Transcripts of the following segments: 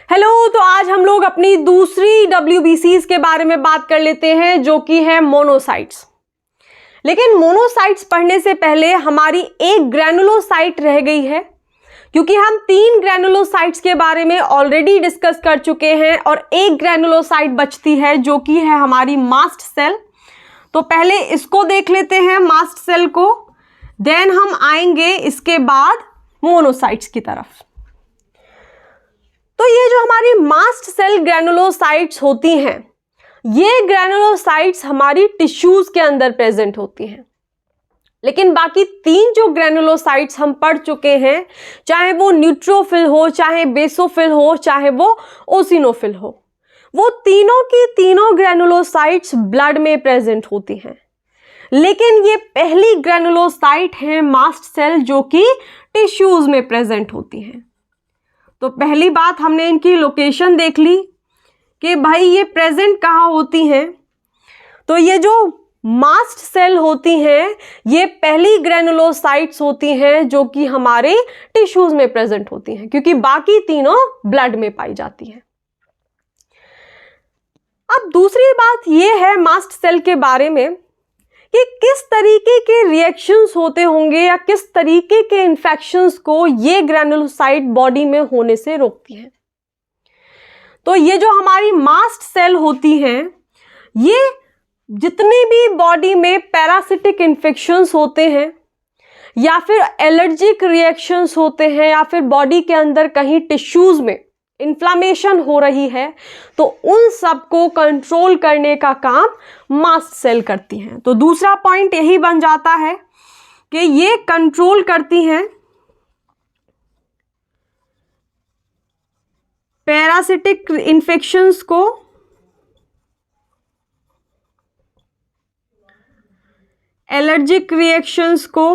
Hello, तो आज हम लोग अपनी दूसरी WBCs के बारे में बात कर लेते हैं जो कि है मोनोसाइट्स। लेकिन मोनोसाइट्स पढ़ने से पहले हमारी एक ग्रैनुलोसाइट रह गई है, क्योंकि हम 3 ग्रैनुलोसाइट्स के बारे में ऑलरेडी डिस्कस कर चुके हैं और एक ग्रैनुलोसाइट बचती है जो कि है हमारी मास्ट सेल। तो पहले इसको देख लेते हैं, मास्ट सेल को, देन हम आएंगे इसके बाद मोनोसाइट्स की तरफ। तो ये जो हमारी मास्ट सेल ग्रैनुलोसाइट्स होती हैं, ये ग्रैनुलोसाइट्स हमारी टिश्यूज के अंदर प्रेजेंट होती हैं। लेकिन बाकी 3 जो ग्रैनुलोसाइट्स हम पढ़ चुके हैं, चाहे वो न्यूट्रोफिल हो, चाहे बेसोफिल हो, चाहे वो ओसिनोफिल हो, वो तीनों की तीनों ग्रैनुलोसाइट्स ब्लड में प्रेजेंट होती हैं। लेकिन ये पहली ग्रैनुलोसाइट है मास्ट सेल जो कि टिश्यूज में प्रेजेंट होती हैं। तो पहली बात हमने इनकी लोकेशन देख ली कि भाई ये प्रेजेंट कहाँ होती हैं। तो ये जो मास्ट सेल होती हैं, ये पहली ग्रैनुलोसाइट्स होती हैं जो कि हमारे टिश्यूज में प्रेजेंट होती हैं, क्योंकि बाकी तीनों ब्लड में पाई जाती हैं। अब दूसरी बात ये है मास्ट सेल के बारे में कि किस तरीके के रिएक्शंस होते होंगे या किस तरीके के इन्फेक्शंस को ये ग्रैनुलोसाइट बॉडी में होने से रोकती है। तो ये जो हमारी मास्ट सेल होती हैं, ये जितने भी बॉडी में पैरासिटिक इन्फेक्शंस होते हैं या फिर एलर्जिक रिएक्शंस होते हैं या फिर बॉडी के अंदर कहीं टिश्यूज में इन्फ्लामेशन हो रही है, तो उन सबको कंट्रोल करने का काम मास्ट सेल करती हैं। तो दूसरा पॉइंट यही बन जाता है कि ये कंट्रोल करती हैं पैरासिटिक इन्फेक्शंस को, एलर्जिक रिएक्शंस को,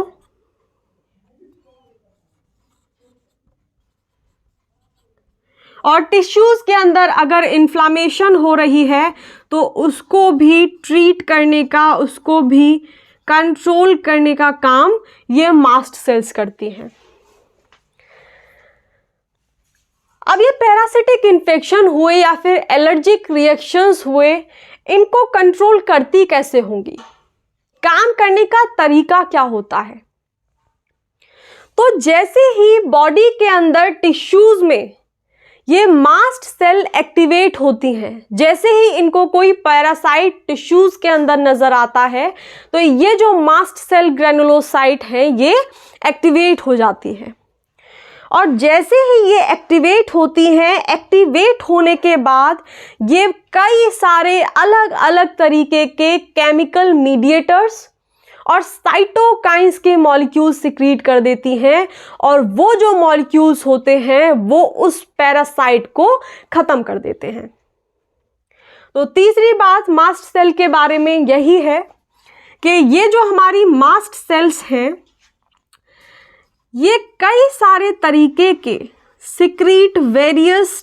और टिश्यूज के अंदर अगर इन्फ्लामेशन हो रही है तो उसको भी ट्रीट करने का, उसको भी कंट्रोल करने का काम ये मास्ट सेल्स करती हैं। अब ये पैरासिटिक इन्फेक्शन हुए या फिर एलर्जिक रिएक्शंस हुए, इनको कंट्रोल करती कैसे होंगी, काम करने का तरीका क्या होता है। तो जैसे ही बॉडी के अंदर टिश्यूज में ये मास्ट सेल एक्टिवेट होती हैं, जैसे ही इनको कोई पैरासाइट टिश्यूज के अंदर नजर आता है, तो ये जो मास्ट सेल ग्रैनुलोसाइट है ये एक्टिवेट हो जाती है। और जैसे ही ये एक्टिवेट होती हैं, एक्टिवेट होने के बाद ये कई सारे अलग अलग तरीके के केमिकल मीडिएटर्स और साइटोकाइंस के मॉलिक्यूल्स सिक्रीट कर देती हैं, और वो जो मॉलिक्यूल्स होते हैं वो उस पैरासाइट को खत्म कर देते हैं। तो तीसरी बात मास्ट सेल के बारे में यही है कि ये जो हमारी मास्ट सेल्स हैं, ये कई सारे तरीके के secrete various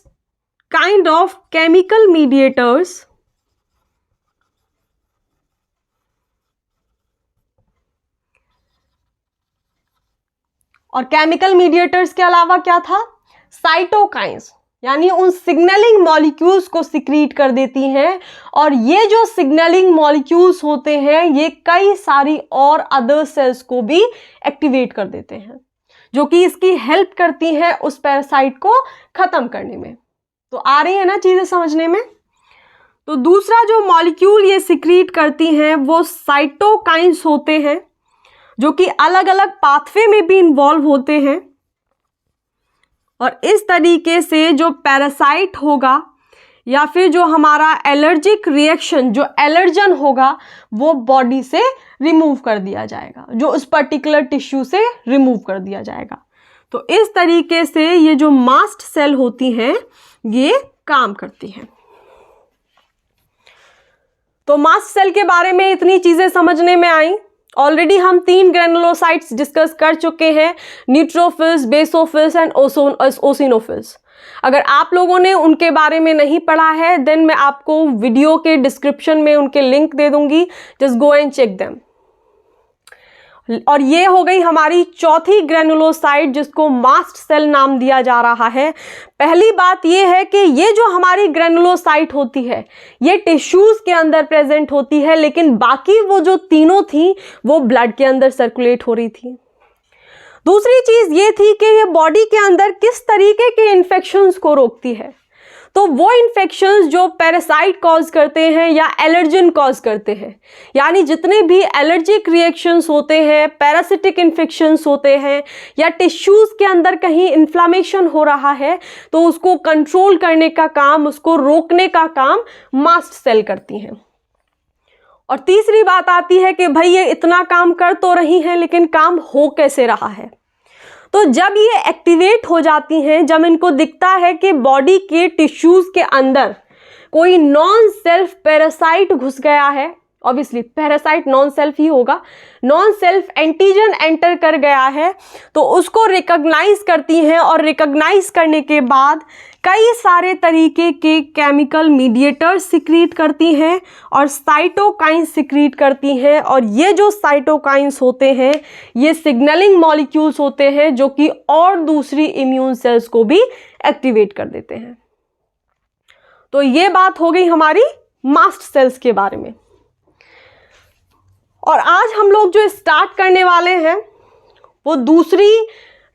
kind of chemical mediators और केमिकल मीडिएटर्स के अलावा क्या था, साइटोकाइंस, यानी उन सिग्नलिंग मॉलिक्यूल्स को सिक्रीट कर देती हैं। और ये जो सिग्नलिंग मॉलिक्यूल्स होते हैं ये कई सारी और अदर सेल्स को भी एक्टिवेट कर देते हैं, जो कि इसकी हेल्प करती हैं उस पैरासाइट को खत्म करने में। तो आ रही है ना चीजें समझने में। तो दूसरा जो मॉलिक्यूल ये सिक्रीट करती हैं वो साइटोकाइंस होते हैं, जो कि अलग अलग पाथवे में भी इन्वॉल्व होते हैं। और इस तरीके से जो पैरासाइट होगा या फिर जो हमारा एलर्जिक रिएक्शन, जो एलर्जन होगा, वो बॉडी से रिमूव कर दिया जाएगा, जो उस पर्टिकुलर टिश्यू से रिमूव कर दिया जाएगा। तो इस तरीके से ये जो मास्ट सेल होती हैं ये काम करती हैं। तो मास्ट सेल के बारे में इतनी चीजें समझने में आई। ऑलरेडी हम 3 ग्रैनुलोसाइट्स डिस्कस कर चुके हैं, न्यूट्रोफिल्स, बेसोफिल्स एंड ओसिनोफिल्स। अगर आप लोगों ने उनके बारे में नहीं पढ़ा है, देन मैं आपको वीडियो के डिस्क्रिप्शन में उनके लिंक दे दूंगी, just go and check them. और ये हो गई हमारी चौथी ग्रेनुलोसाइट जिसको मास्ट सेल नाम दिया जा रहा है। पहली बात ये है कि ये जो हमारी ग्रेनुलोसाइट होती है ये टिश्यूज के अंदर प्रेजेंट होती है, लेकिन बाकी वो जो तीनों थी वो ब्लड के अंदर सर्कुलेट हो रही थी। दूसरी चीज ये थी कि ये बॉडी के अंदर किस तरीके के इन्फेक्शंस को रोकती है। तो वो इन्फेक्शंस जो पैरासाइट कॉज करते हैं या एलर्जन कॉज करते हैं, यानी जितने भी एलर्जिक रिएक्शंस होते हैं, पैरासिटिक इन्फेक्शंस होते हैं या टिश्यूज के अंदर कहीं इन्फ्लामेशन हो रहा है, तो उसको कंट्रोल करने का काम, उसको रोकने का काम मास्ट सेल करती हैं। और तीसरी बात आती है कि भाई ये इतना काम कर तो रही हैं, लेकिन काम हो कैसे रहा है। तो जब ये एक्टिवेट हो जाती हैं, जब इनको दिखता है कि बॉडी के टिश्यूज के अंदर कोई नॉन सेल्फ पैरासाइट घुस गया है, ऑब्वियसली पैरासाइट नॉन सेल्फ ही होगा, नॉन सेल्फ एंटीजन एंटर कर गया है, तो उसको रिकॉग्नाइज करती हैं और रिकॉग्नाइज करने के बाद कई सारे तरीके के केमिकल मीडिएटर्स सिक्रीट करती हैं और साइटोकाइंस सिक्रीट करती हैं। और ये जो साइटोकाइंस होते हैं ये सिग्नलिंग मॉलिक्यूल्स होते हैं जो कि और दूसरी इम्यून सेल्स को भी एक्टिवेट कर देते हैं। तो ये बात हो गई हमारी मास्ट सेल्स के बारे में। और आज हम लोग जो स्टार्ट करने वाले हैं वो दूसरी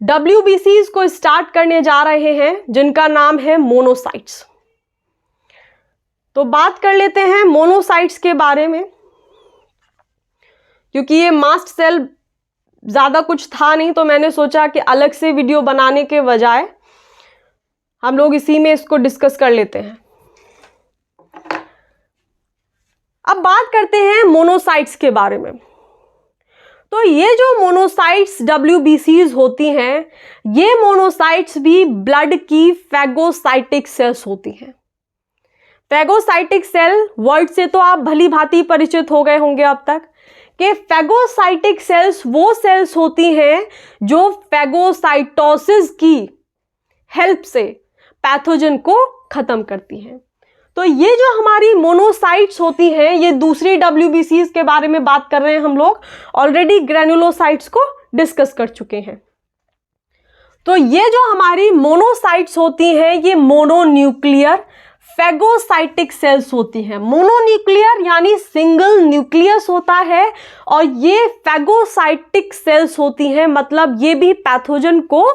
WBCs को स्टार्ट करने जा रहे हैं जिनका नाम है मोनोसाइट्स। तो बात कर लेते हैं मोनोसाइट्स के बारे में, क्योंकि ये मास्ट सेल ज़्यादा कुछ था नहीं, तो मैंने सोचा कि अलग से वीडियो बनाने के बजाय हम लोग इसी में इसको डिस्कस कर लेते हैं। अब बात करते हैं मोनोसाइट्स के बारे में। तो ये जो मोनोसाइट्स WBCs होती हैं, ये मोनोसाइट्स भी ब्लड की फैगोसाइटिक सेल्स होती हैं। फैगोसाइटिक सेल वर्ड से तो आप भली भांति परिचित हो गए होंगे अब तक कि फैगोसाइटिक सेल्स वो सेल्स होती हैं जो फैगोसाइटोसिस की हेल्प से पैथोजन को खत्म करती हैं। तो ये जो हमारी मोनोसाइट्स होती हैं, ये दूसरी WBCs के बारे में बात कर रहे हैं हम लोग, ऑलरेडी ग्रेनुलोसाइट्स को डिस्कस कर चुके हैं। तो ये जो हमारी मोनोसाइट्स होती हैं ये मोनोन्यूक्लियर फैगोसाइटिक सेल्स होती हैं। मोनोन्यूक्लियर यानी सिंगल न्यूक्लियस होता है और ये फैगोसाइटिक सेल्स होती हैं, मतलब ये भी पैथोजन को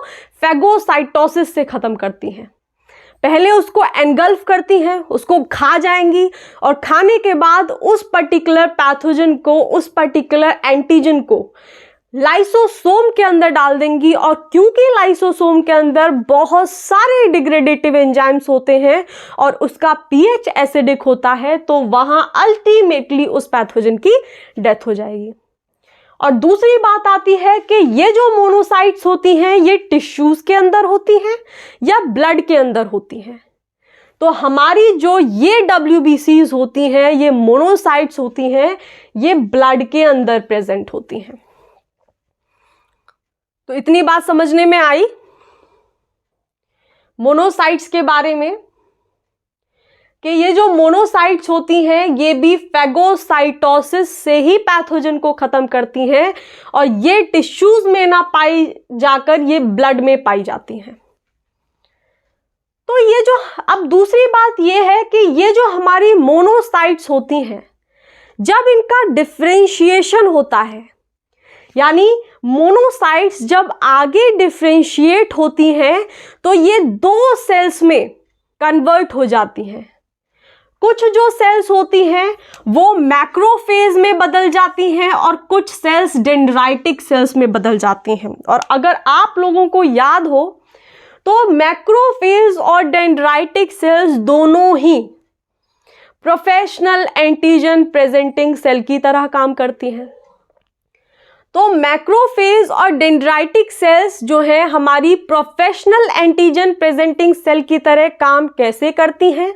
फैगोसाइटोसिस से खत्म करती हैं। पहले उसको एनगल्फ करती हैं, उसको खा जाएंगी और खाने के बाद उस पर्टिकुलर पैथोजन को, उस पर्टिकुलर एंटीजन को लाइसोसोम के अंदर डाल देंगी। और क्योंकि लाइसोसोम के अंदर बहुत सारे डिग्रेडेटिव एंजाइम्स होते हैं और उसका pH एसिडिक होता है, तो वहां अल्टीमेटली उस पैथोजन की डेथ हो जाएगी। और दूसरी बात आती है कि ये जो मोनोसाइट्स होती हैं ये टिश्यूज के अंदर होती हैं या ब्लड के अंदर होती हैं। तो हमारी जो ये WBCs होती हैं, ये मोनोसाइट्स होती हैं, ये ब्लड के अंदर प्रेजेंट होती हैं। तो इतनी बात समझने में आई मोनोसाइट्स के बारे में कि ये जो मोनोसाइट्स होती हैं ये भी फैगोसाइटोसिस से ही पैथोजन को खत्म करती हैं और ये टिश्यूज में ना पाई जाकर ये ब्लड में पाई जाती हैं। तो ये जो अब दूसरी बात ये है कि ये जो हमारी मोनोसाइट्स होती हैं, जब इनका डिफरेंशिएशन होता है, यानी मोनोसाइट्स जब आगे डिफरेंशिएट होती हैं तो ये दो सेल्स में कन्वर्ट हो जाती हैं। कुछ जो सेल्स होती हैं वो मैक्रोफेज में बदल जाती हैं और कुछ सेल्स डेंड्राइटिक सेल्स में बदल जाती हैं। और अगर आप लोगों को याद हो तो मैक्रोफेज और डेंड्राइटिक सेल्स दोनों ही प्रोफेशनल एंटीजन प्रेजेंटिंग सेल की तरह काम करती हैं। तो मैक्रोफेज और डेंड्राइटिक सेल्स जो है हमारी प्रोफेशनल एंटीजन प्रेजेंटिंग सेल की तरह काम कैसे करती हैं,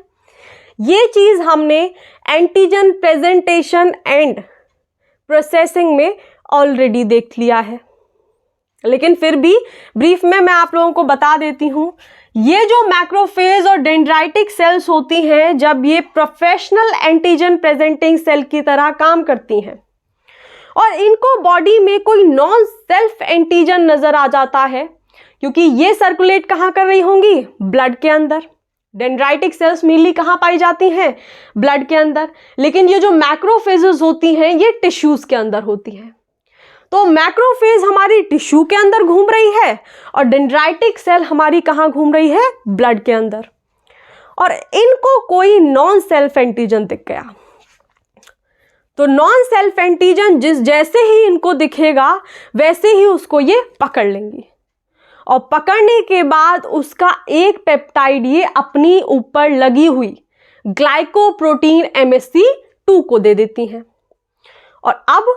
ये चीज़ हमने एंटीजन प्रेजेंटेशन एंड प्रोसेसिंग में ऑलरेडी देख लिया है, लेकिन फिर भी ब्रीफ में मैं आप लोगों को बता देती हूँ। ये जो मैक्रोफेज और डेंड्राइटिक सेल्स होती हैं, जब ये प्रोफेशनल एंटीजन प्रेजेंटिंग सेल की तरह काम करती हैं और इनको बॉडी में कोई नॉन सेल्फ एंटीजन नजर आ जाता है, क्योंकि ये सर्कुलेट कहाँ कर रही होंगी? ब्लड के अंदर। डेंड्राइटिक सेल्स मेनली कहाँ पाई जाती हैं? ब्लड के अंदर। लेकिन ये जो मैक्रोफेजेस होती हैं ये टिश्यूज के अंदर होती हैं। तो मैक्रोफेज हमारी टिश्यू के अंदर घूम रही है और डेंड्राइटिक सेल हमारी कहाँ घूम रही है? ब्लड के अंदर। और इनको कोई नॉन सेल्फ एंटीजन दिख गया, तो नॉन सेल्फ एंटीजन जैसे ही इनको दिखेगा वैसे ही उसको ये पकड़ लेंगी, और पकड़ने के बाद उसका एक पेप्टाइड ये अपनी ऊपर लगी हुई ग्लाइकोप्रोटीन MSC2 को दे देती हैं। और अब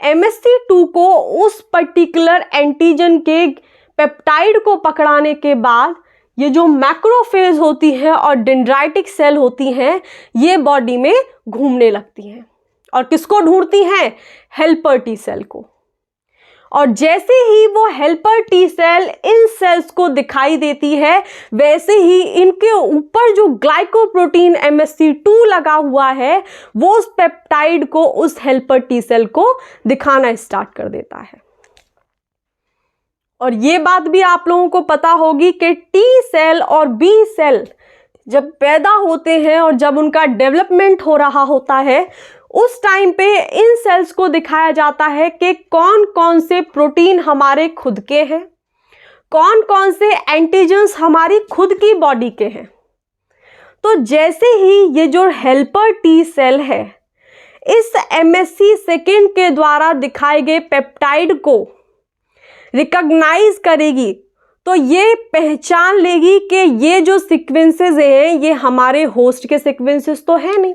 MSC2 को उस पर्टिकुलर एंटीजन के पेप्टाइड को पकड़ाने के बाद ये जो मैक्रोफेज होती है और डेंड्राइटिक सेल होती हैं ये बॉडी में घूमने लगती हैं और किसको ढूंढती हैं? हेल्पर टी सेल को। और जैसे ही वो हेल्पर टी सेल इन सेल्स को दिखाई देती है वैसे ही इनके ऊपर जो ग्लाइकोप्रोटीन MSC2 लगा हुआ है वो उस पेप्टाइड को उस हेल्पर टी सेल को दिखाना स्टार्ट कर देता है। और ये बात भी आप लोगों को पता होगी कि टी सेल और बी सेल जब पैदा होते हैं और जब उनका डेवलपमेंट हो रहा होता है उस टाइम पे इन सेल्स को दिखाया जाता है कि कौन कौन से प्रोटीन हमारे खुद के हैं, कौन कौन से एंटीजन्स हमारी खुद की बॉडी के हैं। तो जैसे ही ये जो हेल्पर टी सेल है इस MSC2 के द्वारा दिखाए गए पेप्टाइड को रिकॉग्नाइज करेगी तो ये पहचान लेगी कि ये जो सीक्वेंसेस हैं ये हमारे होस्ट के सीक्वेंसेस तो है नहीं।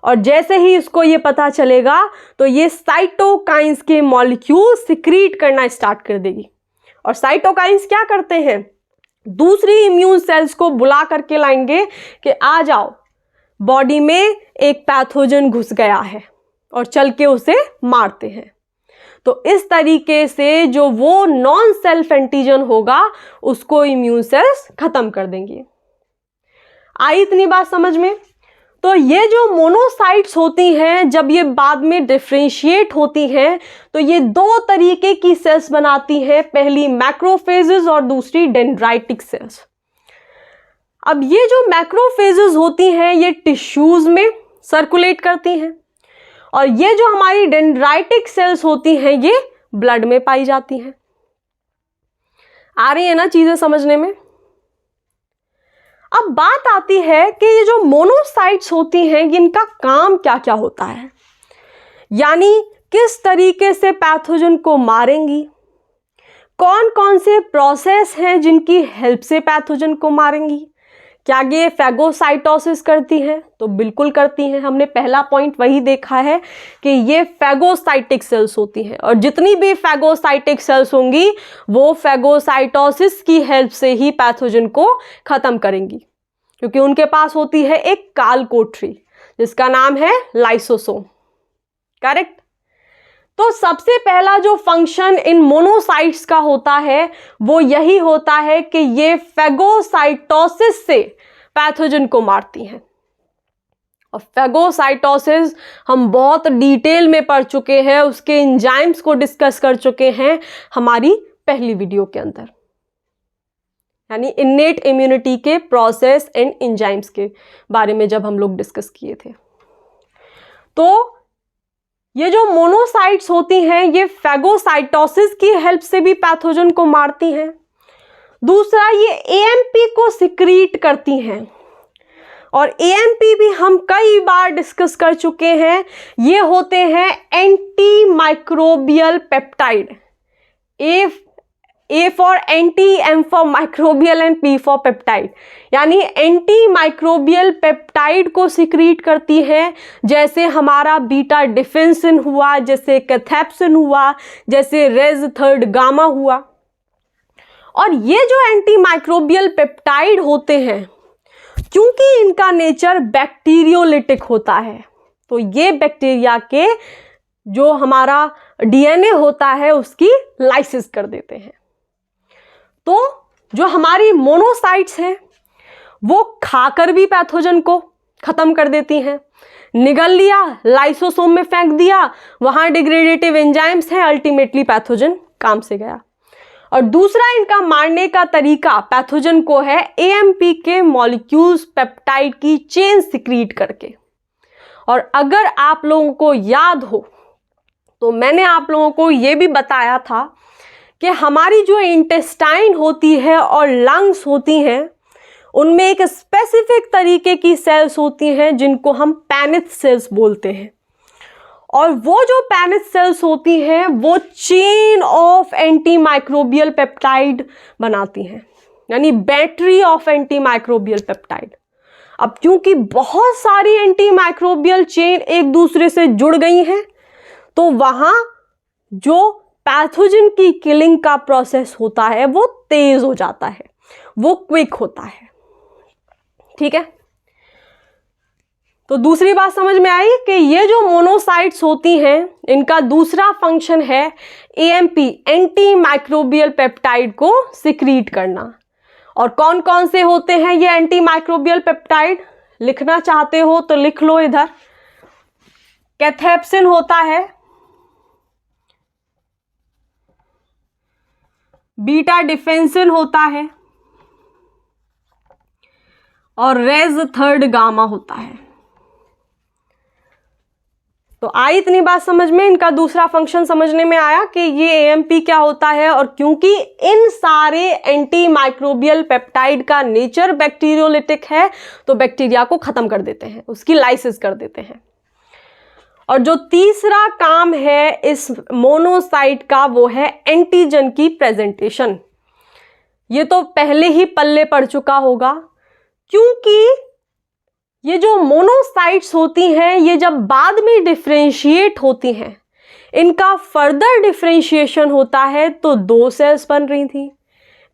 और जैसे ही इसको ये पता चलेगा तो ये साइटोकाइंस के मॉलिक्यूल सिक्रीट करना स्टार्ट कर देगी। और साइटोकाइंस क्या करते हैं? दूसरी इम्यून सेल्स को बुला करके लाएंगे कि आ जाओ, बॉडी में एक पैथोजन घुस गया है, और चल के उसे मारते हैं। तो इस तरीके से जो वो नॉन सेल्फ एंटीजन होगा उसको इम्यून सेल्स खत्म कर देंगी। आई इतनी बात समझ में? तो ये जो मोनोसाइट्स होती हैं जब ये बाद में डिफरेंशिएट होती हैं तो ये दो तरीके की सेल्स बनाती हैं, पहली मैक्रोफेजेस और दूसरी डेंड्राइटिक सेल्स। अब ये जो मैक्रोफेजेस होती हैं ये टिश्यूज में सर्कुलेट करती हैं और ये जो हमारी डेंड्राइटिक सेल्स होती हैं ये ब्लड में पाई जाती हैं। आ रही है ना चीजें समझने में? अब बात आती है कि ये जो मोनोसाइट्स होती हैं इनका काम क्या क्या होता है, यानी किस तरीके से पैथोजन को मारेंगी, कौन कौन से प्रोसेस हैं जिनकी हेल्प से पैथोजन को मारेंगी। क्या ये फैगोसाइटोसिस करती हैं? तो बिल्कुल करती हैं। हमने पहला पॉइंट वही देखा है कि ये फैगोसाइटिक सेल्स होती हैं और जितनी भी फैगोसाइटिक सेल्स होंगी वो फैगोसाइटोसिस की हेल्प से ही पैथोजन को खत्म करेंगी, क्योंकि उनके पास होती है एक काल कोठरी जिसका नाम है लाइसोसोम। करेक्ट? तो सबसे पहला जो फंक्शन इन मोनोसाइट्स का होता है वो यही होता है कि ये फैगोसाइटोसिस से पैथोजन को मारती हैं। और फैगोसाइटोसिस हम बहुत डिटेल में पढ़ चुके हैं, उसके एंजाइम्स को डिस्कस कर चुके हैं हमारी पहली वीडियो के अंदर, यानी इन्नेट इम्यूनिटी के प्रोसेस एंड एंजाइम्स के बारे में जब हम लोग डिस्कस किए थे। तो ये जो मोनोसाइट्स होती हैं ये फैगोसाइटोसिस की हेल्प से भी पैथोजन को मारती हैं। दूसरा, ये AMP को सिक्रीट करती हैं और AMP भी हम कई बार डिस्कस कर चुके हैं। ये होते हैं anti microbial peptide. A for anti, M for microbial and P for peptide, यानी एंटी माइक्रोबियल पेप्टाइड को सिक्रीट करती है, जैसे हमारा बीटा डिफेंसिन हुआ, जैसे कैथेप्सिन हुआ, जैसे रेज थर्ड गामा हुआ। और ये जो एंटी माइक्रोबियल पेप्टाइड होते हैं क्योंकि इनका नेचर बैक्टीरियोलिटिक होता है तो ये बैक्टीरिया के जो हमारा DNA होता है उसकी लाइसिस कर देते हैं। तो जो हमारी मोनोसाइट्स हैं वो खाकर भी पैथोजन को खत्म कर देती हैं, निगल लिया, लाइसोसोम में फेंक दिया, वहां डिग्रेडेटिव एंजाइम्स हैं, अल्टीमेटली पैथोजन काम से गया। और दूसरा इनका मारने का तरीका पैथोजन को है एएमपी के मॉलिक्यूल्स पेप्टाइड की चेन सिक्रीट करके। और अगर आप लोगों को याद हो तो मैंने आप लोगों को यह भी बताया था कि हमारी जो इंटेस्टाइन होती है और लंग्स होती हैं उनमें एक स्पेसिफिक तरीके की सेल्स होती हैं जिनको हम पैनिथ सेल्स बोलते हैं। और वो जो पैनिथ सेल्स होती हैं वो chain of anti microbial peptide बनाती हैं, यानी battery of anti microbial peptide. अब क्योंकि बहुत सारी एंटी माइक्रोबियल चेन एक दूसरे से जुड़ गई हैं तो वहां जो पैथोजन की किलिंग का प्रोसेस होता है वो तेज हो जाता है, वो क्विक होता है। ठीक है, तो दूसरी बात समझ में आई कि ये जो मोनोसाइट्स होती हैं इनका दूसरा फंक्शन है एएमपी, एंटी माइक्रोबियल पेप्टाइड को सिक्रीट करना। और कौन कौन से होते हैं ये एंटी माइक्रोबियल पेप्टाइड? लिखना चाहते हो तो लिख लो इधर। कैथेप्सिन होता है, बीटा डिफेंसिन होता है और रेज थर्ड गामा होता है। तो आई इतनी बात समझ में, इनका दूसरा फंक्शन समझने में आया कि ये एएमपी क्या होता है। और क्योंकि इन सारे एंटी माइक्रोबियल पेप्टाइड का नेचर बैक्टीरियोलिटिक है तो बैक्टीरिया को खत्म कर देते हैं, उसकी लाइसिस कर देते हैं। और जो तीसरा काम है इस मोनोसाइट का वो है एंटीजन की प्रेजेंटेशन। ये तो पहले ही पल्ले पड़ चुका होगा, क्योंकि ये जो मोनोसाइट्स होती हैं ये जब बाद में डिफरेंशिएट होती हैं, इनका फर्दर डिफरेंशिएशन होता है तो दो सेल्स बन रही थी,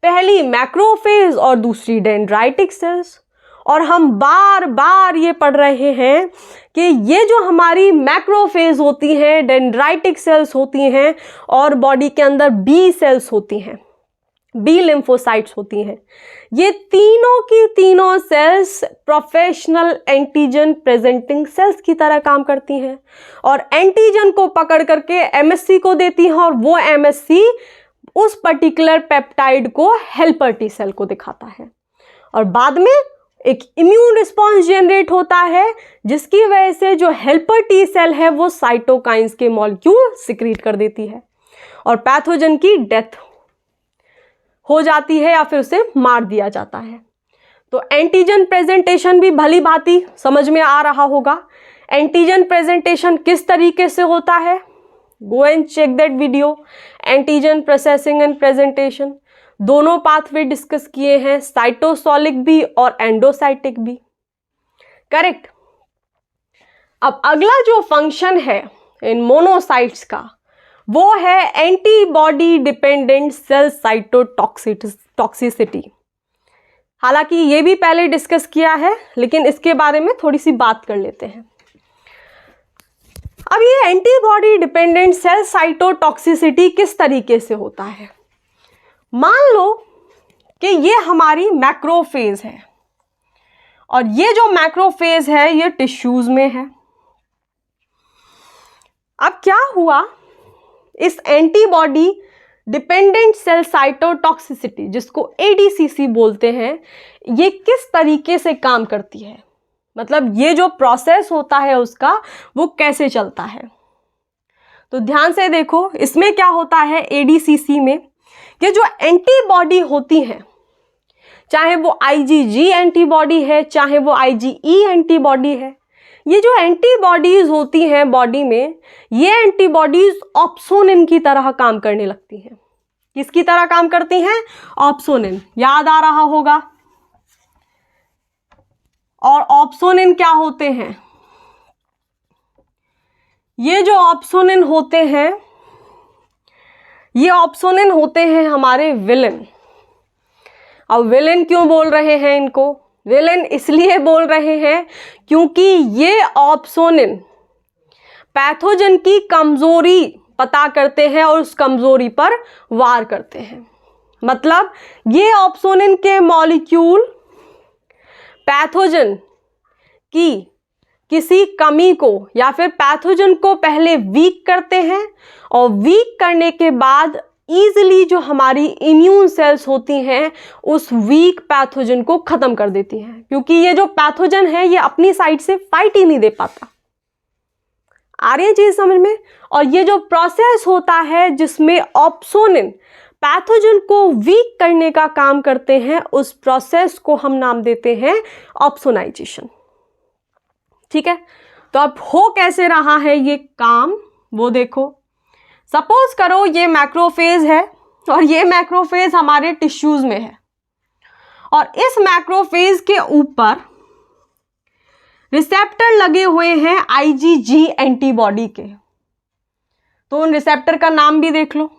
पहली मैक्रोफेज और दूसरी डेंड्राइटिक सेल्स। और हम बार बार ये पढ़ रहे हैं कि ये जो हमारी मैक्रोफेज होती हैं, डेंड्राइटिक सेल्स होती हैं और बॉडी के अंदर बी सेल्स होती हैं, बी लिम्फोसाइट्स होती हैं, ये तीनों की तीनों sales professional antigen presenting sales की तरह काम करती हैं और एंटीजन को पकड़ करके एमएससी को देती हैं और वो एमएससी उस पर्टिकुलर पेप्टाइड को हेल्पर टी सेल को दिखाता है। और बाद में एक इम्यून रिस्पॉन्स जनरेट होता है जिसकी वजह से जो हेल्पर टी सेल है वो साइटोकाइंस के मॉलिक्यूल सिक्रीट कर देती है और पैथोजन की डेथ हो जाती है या फिर उसे मार दिया जाता है। तो एंटीजन प्रेजेंटेशन भी भली भांति समझ में आ रहा होगा। एंटीजन प्रेजेंटेशन किस तरीके से होता है? Go and check that video, antigen processing and presentation. दोनों पाथवे डिस्कस किए हैं, साइटोसोलिक भी और एंडोसाइटिक भी। करेक्ट। अब अगला जो फंक्शन है इन मोनोसाइट्स का वो है एंटीबॉडी डिपेंडेंट सेल साइटोटॉक्सिसिटी। हालांकि ये भी पहले डिस्कस किया है लेकिन इसके बारे में थोड़ी सी बात कर लेते हैं। अब ये एंटीबॉडी डिपेंडेंट सेल साइटोटॉक्सिसिटी किस तरीके से होता है? मान लो कि ये हमारी मैक्रोफेज है और ये जो मैक्रोफेज है ये टिश्यूज में है। अब क्या हुआ, इस एंटीबॉडी डिपेंडेंट सेल साइटोटॉक्सिसिटी जिसको एडीसीसी बोलते हैं, ये किस तरीके से काम करती है, मतलब ये जो प्रोसेस होता है उसका वो कैसे चलता है। तो ध्यान से देखो, इसमें क्या होता है एडीसीसी में, कि जो एंटीबॉडी होती हैं, चाहे वो आईजीजी एंटीबॉडी है चाहे वो आईजीई एंटीबॉडी है, ये जो एंटीबॉडीज होती हैं बॉडी में, ये एंटीबॉडीज ऑप्सोनिन की तरह काम करने लगती हैं। किसकी तरह काम करती हैं? ऑप्सोनिन। याद आ रहा होगा। और ऑप्सोनिन क्या होते हैं? ये जो ऑप्सोनिन होते हैं, ये ऑप्सोनिन होते हैं हमारे विलेन। अब विलेन क्यों बोल रहे हैं इनको? विलेन इसलिए बोल रहे हैं क्योंकि ये ऑप्सोनिन पैथोजन की कमजोरी पता करते हैं और उस कमजोरी पर वार करते हैं। मतलब ये ऑप्सोनिन के मॉलिक्यूल पैथोजन की किसी कमी को या फिर पैथोजन को पहले वीक करते हैं और वीक करने के बाद ईजिली जो हमारी इम्यून सेल्स होती हैं उस वीक पैथोजन को खत्म कर देती हैं, क्योंकि ये जो पैथोजन है ये अपनी साइड से फाइट ही नहीं दे पाता। आ रही है चीज समझ में? और ये जो प्रोसेस होता है जिसमें ऑप्सोनिन पैथोजन को वीक करने का काम करते हैं, उस प्रोसेस को हम नाम देते हैं ऑप्सोनाइजेशन। ठीक है, तो अब हो कैसे रहा है ये काम वो देखो। सपोज करो ये मैक्रोफेज है और ये मैक्रोफेज हमारे टिश्यूज में है और इस मैक्रोफेज के ऊपर रिसेप्टर लगे हुए हैं IgG एंटीबॉडी के। तो उन रिसेप्टर का नाम भी देख लो।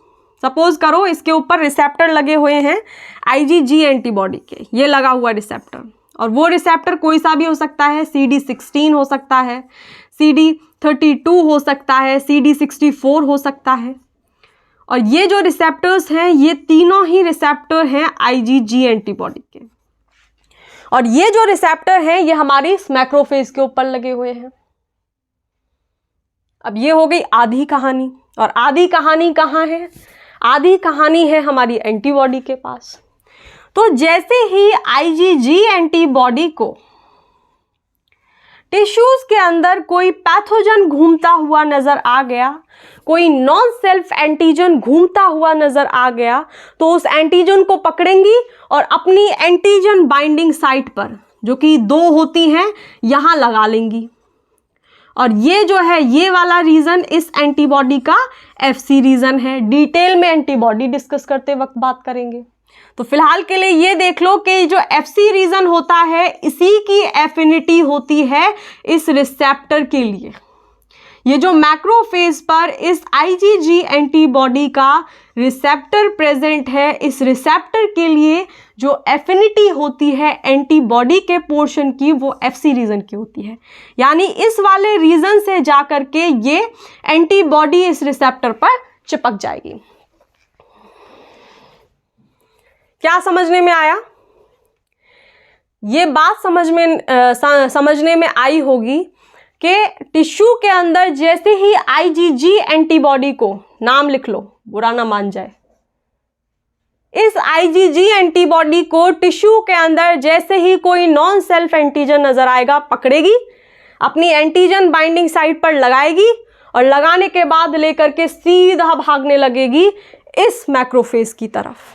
सपोज करो इसके ऊपर रिसेप्टर लगे हुए हैं IgG एंटीबॉडी के, ये लगा हुआ रिसेप्टर, और वो रिसेप्टर कोई सा भी हो सकता है, CD16 हो सकता है, CD32 हो सकता है, CD64 हो सकता है। और ये जो रिसेप्टर्स हैं ये तीनों ही रिसेप्टर हैं IgG एंटीबॉडी के, और ये जो रिसेप्टर हैं ये हमारी इस मैक्रोफेज के ऊपर लगे हुए हैं। अब ये हो गई आधी कहानी, और आधी कहानी कहाँ है? आधी कहानी है हमारी एंटीबॉडी के पास। तो जैसे ही IgG एंटीबॉडी को टिश्यूज के अंदर कोई पैथोजन घूमता हुआ नजर आ गया, कोई नॉन सेल्फ एंटीजन घूमता हुआ नजर आ गया, तो उस एंटीजन को पकड़ेंगी और अपनी एंटीजन बाइंडिंग साइट पर, जो कि 2 होती हैं, यहां लगा लेंगी। और ये जो है ये वाला रीजन इस एंटीबॉडी का FC रीजन है। डिटेल में एंटीबॉडी डिस्कस करते वक्त बात करेंगे। तो फिलहाल के लिए ये देख लो कि जो FC रीजन होता है इसी की एफिनिटी होती है इस रिसेप्टर के लिए। ये जो मैक्रोफेज पर इस IgG एंटीबॉडी का रिसेप्टर प्रेजेंट है, इस रिसेप्टर के लिए जो एफिनिटी होती है एंटीबॉडी के पोर्शन की वो FC रीजन की होती है। यानी इस वाले रीजन से जाकर के ये एंटीबॉडी इस रिसेप्टर पर चिपक जाएगी। क्या समझने में आया? ये बात समझने में आई होगी कि टिश्यू के अंदर जैसे ही IgG एंटीबॉडी को, नाम लिख लो बुरा ना मान जाए, इस IgG एंटीबॉडी को टिश्यू के अंदर जैसे ही कोई नॉन सेल्फ एंटीजन नजर आएगा, पकड़ेगी, अपनी एंटीजन बाइंडिंग साइट पर लगाएगी और लगाने के बाद लेकर के सीधा भागने लगेगी इस मैक्रोफेज की तरफ।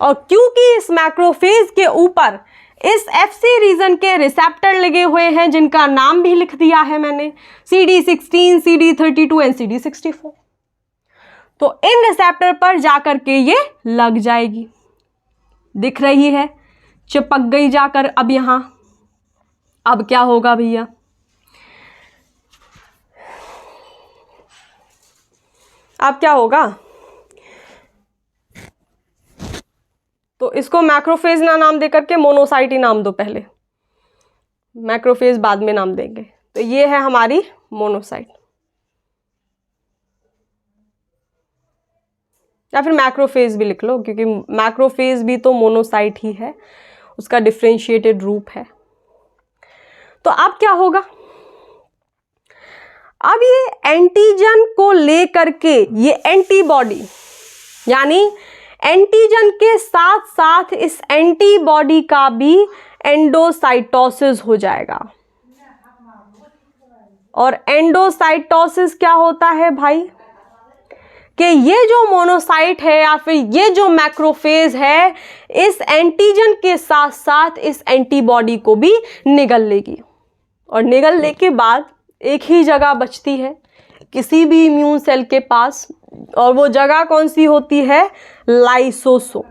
और क्योंकि इस मैक्रोफेज के ऊपर इस FC रीजन के रिसेप्टर लगे हुए हैं जिनका नाम भी लिख दिया है मैंने, CD16, CD32 एंड CD64, तो इन रिसेप्टर पर जाकर के ये लग जाएगी। दिख रही है, चिपक गई जाकर। अब यहां अब क्या होगा भैया? अब क्या होगा? तो इसको मैक्रोफेज ना नाम देकर के मोनोसाइट ही नाम दो, पहले मैक्रोफेज बाद में नाम देंगे। तो ये है हमारी मोनोसाइट, या फिर मैक्रोफेज भी लिख लो, क्योंकि मैक्रोफेज भी तो मोनोसाइट ही है, उसका डिफरेंशिएटेड रूप है। तो अब क्या होगा? अब ये एंटीजन को लेकर के ये एंटीबॉडी, यानी एंटीजन के साथ साथ इस एंटीबॉडी का भी एंडोसाइटोसिस हो जाएगा। और एंडोसाइटोसिस क्या होता है भाई? कि ये जो मोनोसाइट है या फिर ये जो मैक्रोफेज है, इस एंटीजन के साथ साथ इस एंटीबॉडी को भी निगल लेगी। और निगलने के बाद एक ही जगह बचती है किसी भी इम्यून सेल के पास, और वो जगह कौन सी होती है? लाइसोसोम।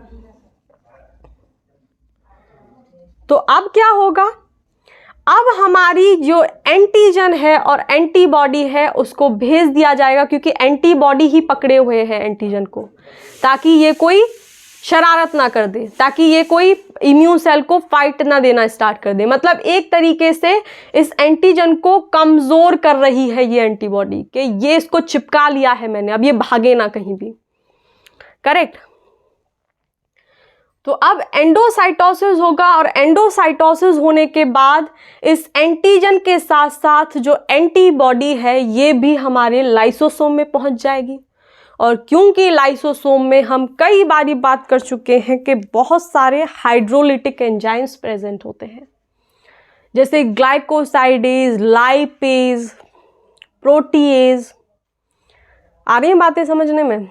तो अब क्या होगा? अब हमारी जो एंटीजन है और एंटीबॉडी है उसको भेज दिया जाएगा, क्योंकि एंटीबॉडी ही पकड़े हुए हैं एंटीजन को, ताकि ये कोई शरारत ना कर दे, ताकि ये कोई इम्यून सेल को फाइट ना देना स्टार्ट कर दे। मतलब एक तरीके से इस एंटीजन को कमजोर कर रही है ये एंटीबॉडी, कि ये इसको चिपका लिया है मैंने, अब ये भागे ना कहीं भी। करेक्ट? तो अब एंडोसाइटोसिस होगा और एंडोसाइटोसिस होने के बाद इस एंटीजन के साथ साथ जो एंटीबॉडी है ये भी हमारे लाइसोसोम में पहुंच जाएगी। और क्योंकि लाइसोसोम में हम कई बारी बात कर चुके हैं कि बहुत सारे हाइड्रोलिटिक एंजाइम्स प्रेजेंट होते हैं, जैसे ग्लाइकोसाइडेज, लाइपेज, प्रोटीएज। आ रही हैं बातें समझने में?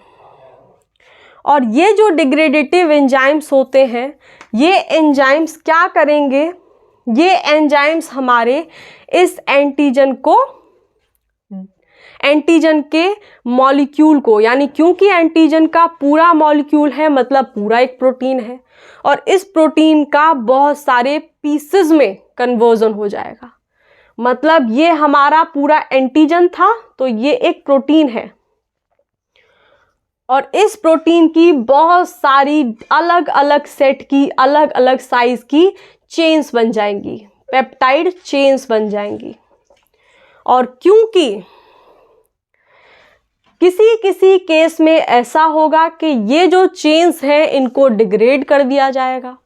और ये जो डिग्रेडेटिव एंजाइम्स होते हैं, ये एंजाइम्स क्या करेंगे, ये एंजाइम्स हमारे इस एंटीजन के मॉलिक्यूल को, यानी क्योंकि एंटीजन का पूरा मॉलिक्यूल है मतलब पूरा एक प्रोटीन है, और इस प्रोटीन का बहुत सारे पीसेस में कन्वर्जन हो जाएगा। मतलब ये हमारा पूरा एंटीजन था तो ये एक प्रोटीन है, और इस प्रोटीन की बहुत सारी अलग अलग सेट की अलग अलग साइज की चेन्स बन जाएंगी, पेप्टाइड चेन्स बन जाएंगी। और क्योंकि किसी किसी केस में ऐसा होगा कि ये जो चेन्स हैं इनको डिग्रेड कर दिया जाएगा,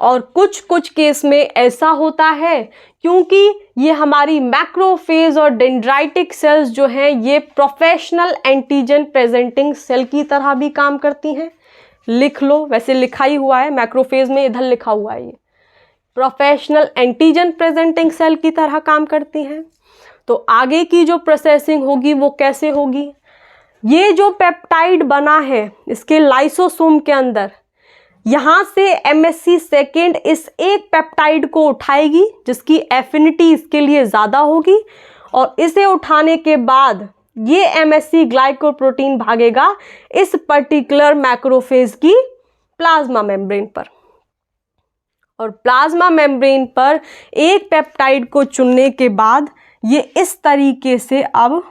और कुछ कुछ केस में ऐसा होता है क्योंकि ये हमारी मैक्रोफेज और डेंड्राइटिक सेल्स जो हैं ये प्रोफेशनल एंटीजन प्रेजेंटिंग सेल की तरह भी काम करती हैं। लिख लो, वैसे लिखा ही हुआ है मैक्रोफेज में, इधर लिखा हुआ है ये प्रोफेशनल एंटीजन प्रेजेंटिंग सेल की तरह काम करती हैं। तो आगे की जो प्रोसेसिंग होगी वो कैसे होगी, ये जो पेप्टाइड बना है इसके लाइसोसोम के अंदर, यहाँ से एमएससी सेकेंड इस एक पेप्टाइड को उठाएगी जिसकी एफिनिटी इसके लिए ज़्यादा होगी, और इसे उठाने के बाद ये एमएससी ग्लाइकोप्रोटीन भागेगा इस पर्टिकुलर मैक्रोफेज की प्लाज्मा मेम्ब्रेन पर, और प्लाज्मा मेम्ब्रेन पर एक पेप्टाइड को चुनने के बाद ये इस तरीके से अब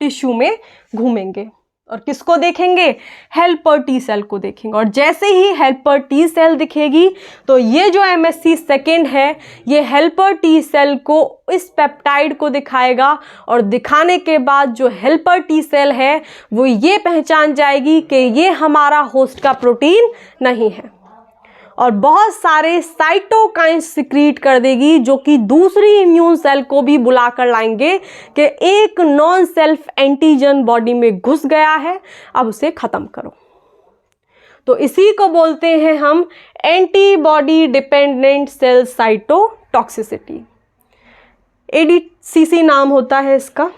टिश्यू में घूमेंगे और किसको देखेंगे, हेल्पर टी सेल को देखेंगे। और जैसे ही हेल्पर टी सेल दिखेगी तो ये जो एमएससी सेकेंड है ये हेल्पर टी सेल को इस पेप्टाइड को दिखाएगा, और दिखाने के बाद जो हेल्पर टी सेल है वो ये पहचान जाएगी कि ये हमारा होस्ट का प्रोटीन नहीं है, और बहुत सारे साइटोकाइंस सिक्रीट कर देगी जो कि दूसरी इम्यून सेल को भी बुला कर लाएंगे कि एक नॉन सेल्फ एंटीजन बॉडी में घुस गया है, अब उसे ख़त्म करो। तो इसी को बोलते हैं हम antibody dependent cell cytotoxicity, ADCC नाम होता है इसका।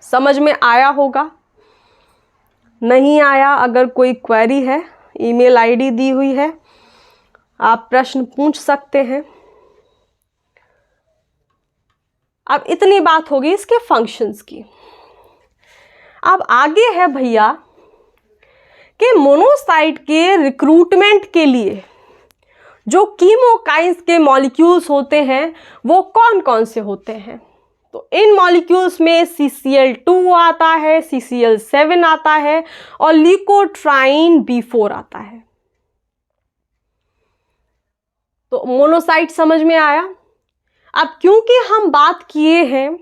समझ में आया होगा, नहीं आया अगर कोई क्वेरी है ईमेल आईडी दी हुई है, आप प्रश्न पूछ सकते हैं। अब इतनी बात होगी इसके फंक्शंस की। अब आगे है भैया कि मोनोसाइट के रिक्रूटमेंट के लिए जो कीमोकाइंस के मॉलिक्यूल्स होते हैं वो कौन कौन से होते हैं। तो इन मॉलिक्यूल्स में CCl2 आता है, CCl7 आता है और ल्यूकोट्राइन B4 आता है। तो मोनोसाइट समझ में आया। अब क्योंकि हम बात किए हैं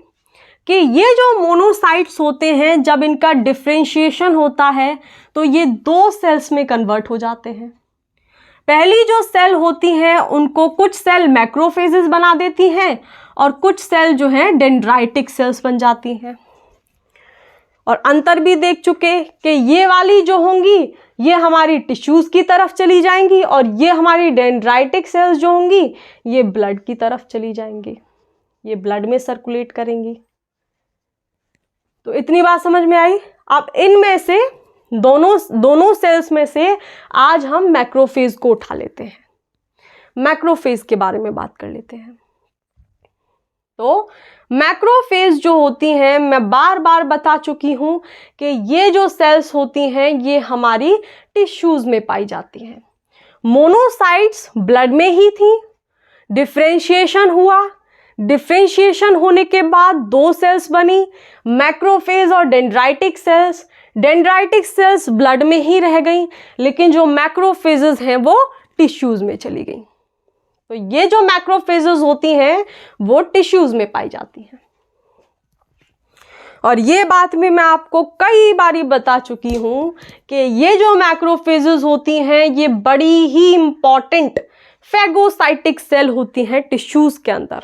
कि ये जो मोनोसाइट्स होते हैं जब इनका डिफरेंशिएशन होता है तो ये दो सेल्स में कन्वर्ट हो जाते हैं। पहली जो सेल होती हैं उनको कुछ सेल मैक्रोफेजेस बना देती हैं और कुछ सेल जो हैं डेंड्राइटिक सेल्स बन जाती हैं। और अंतर भी देख चुके कि ये वाली जो होंगी ये हमारी टिश्यूज़ की तरफ चली जाएंगी और ये हमारी डेंड्राइटिक सेल्स जो होंगी ये ब्लड की तरफ चली जाएंगी, ये ब्लड में सर्कुलेट करेंगी। तो इतनी बात समझ में आई। अब इनमें से दोनों सेल्स में से आज हम मैक्रोफेज को उठा लेते हैं, मैक्रोफेज के बारे में बात कर लेते हैं। तो मैक्रोफेज जो होती हैं मैं बार बार बता चुकी हूं कि ये जो सेल्स होती हैं ये हमारी टिश्यूज में पाई जाती हैं। मोनोसाइट्स ब्लड में ही थी, डिफरेंशिएशन हुआ, डिफरेंशिएशन होने के बाद दो सेल्स बनी, मैक्रोफेज और dendritic sales. Dendritic cells blood में ही रह गई लेकिन जो मैक्रोफेजेस हैं वो टिश्यूज में चली गई। तो ये जो मैक्रोफेजेस होती हैं वो टिश्यूज में पाई जाती हैं। और ये बात भी मैं आपको कई बारी बता चुकी हूँ कि ये जो मैक्रोफेजेस होती हैं ये बड़ी ही इंपॉर्टेंट फैगोसाइटिक सेल होती हैं टिश्यूज के अंदर,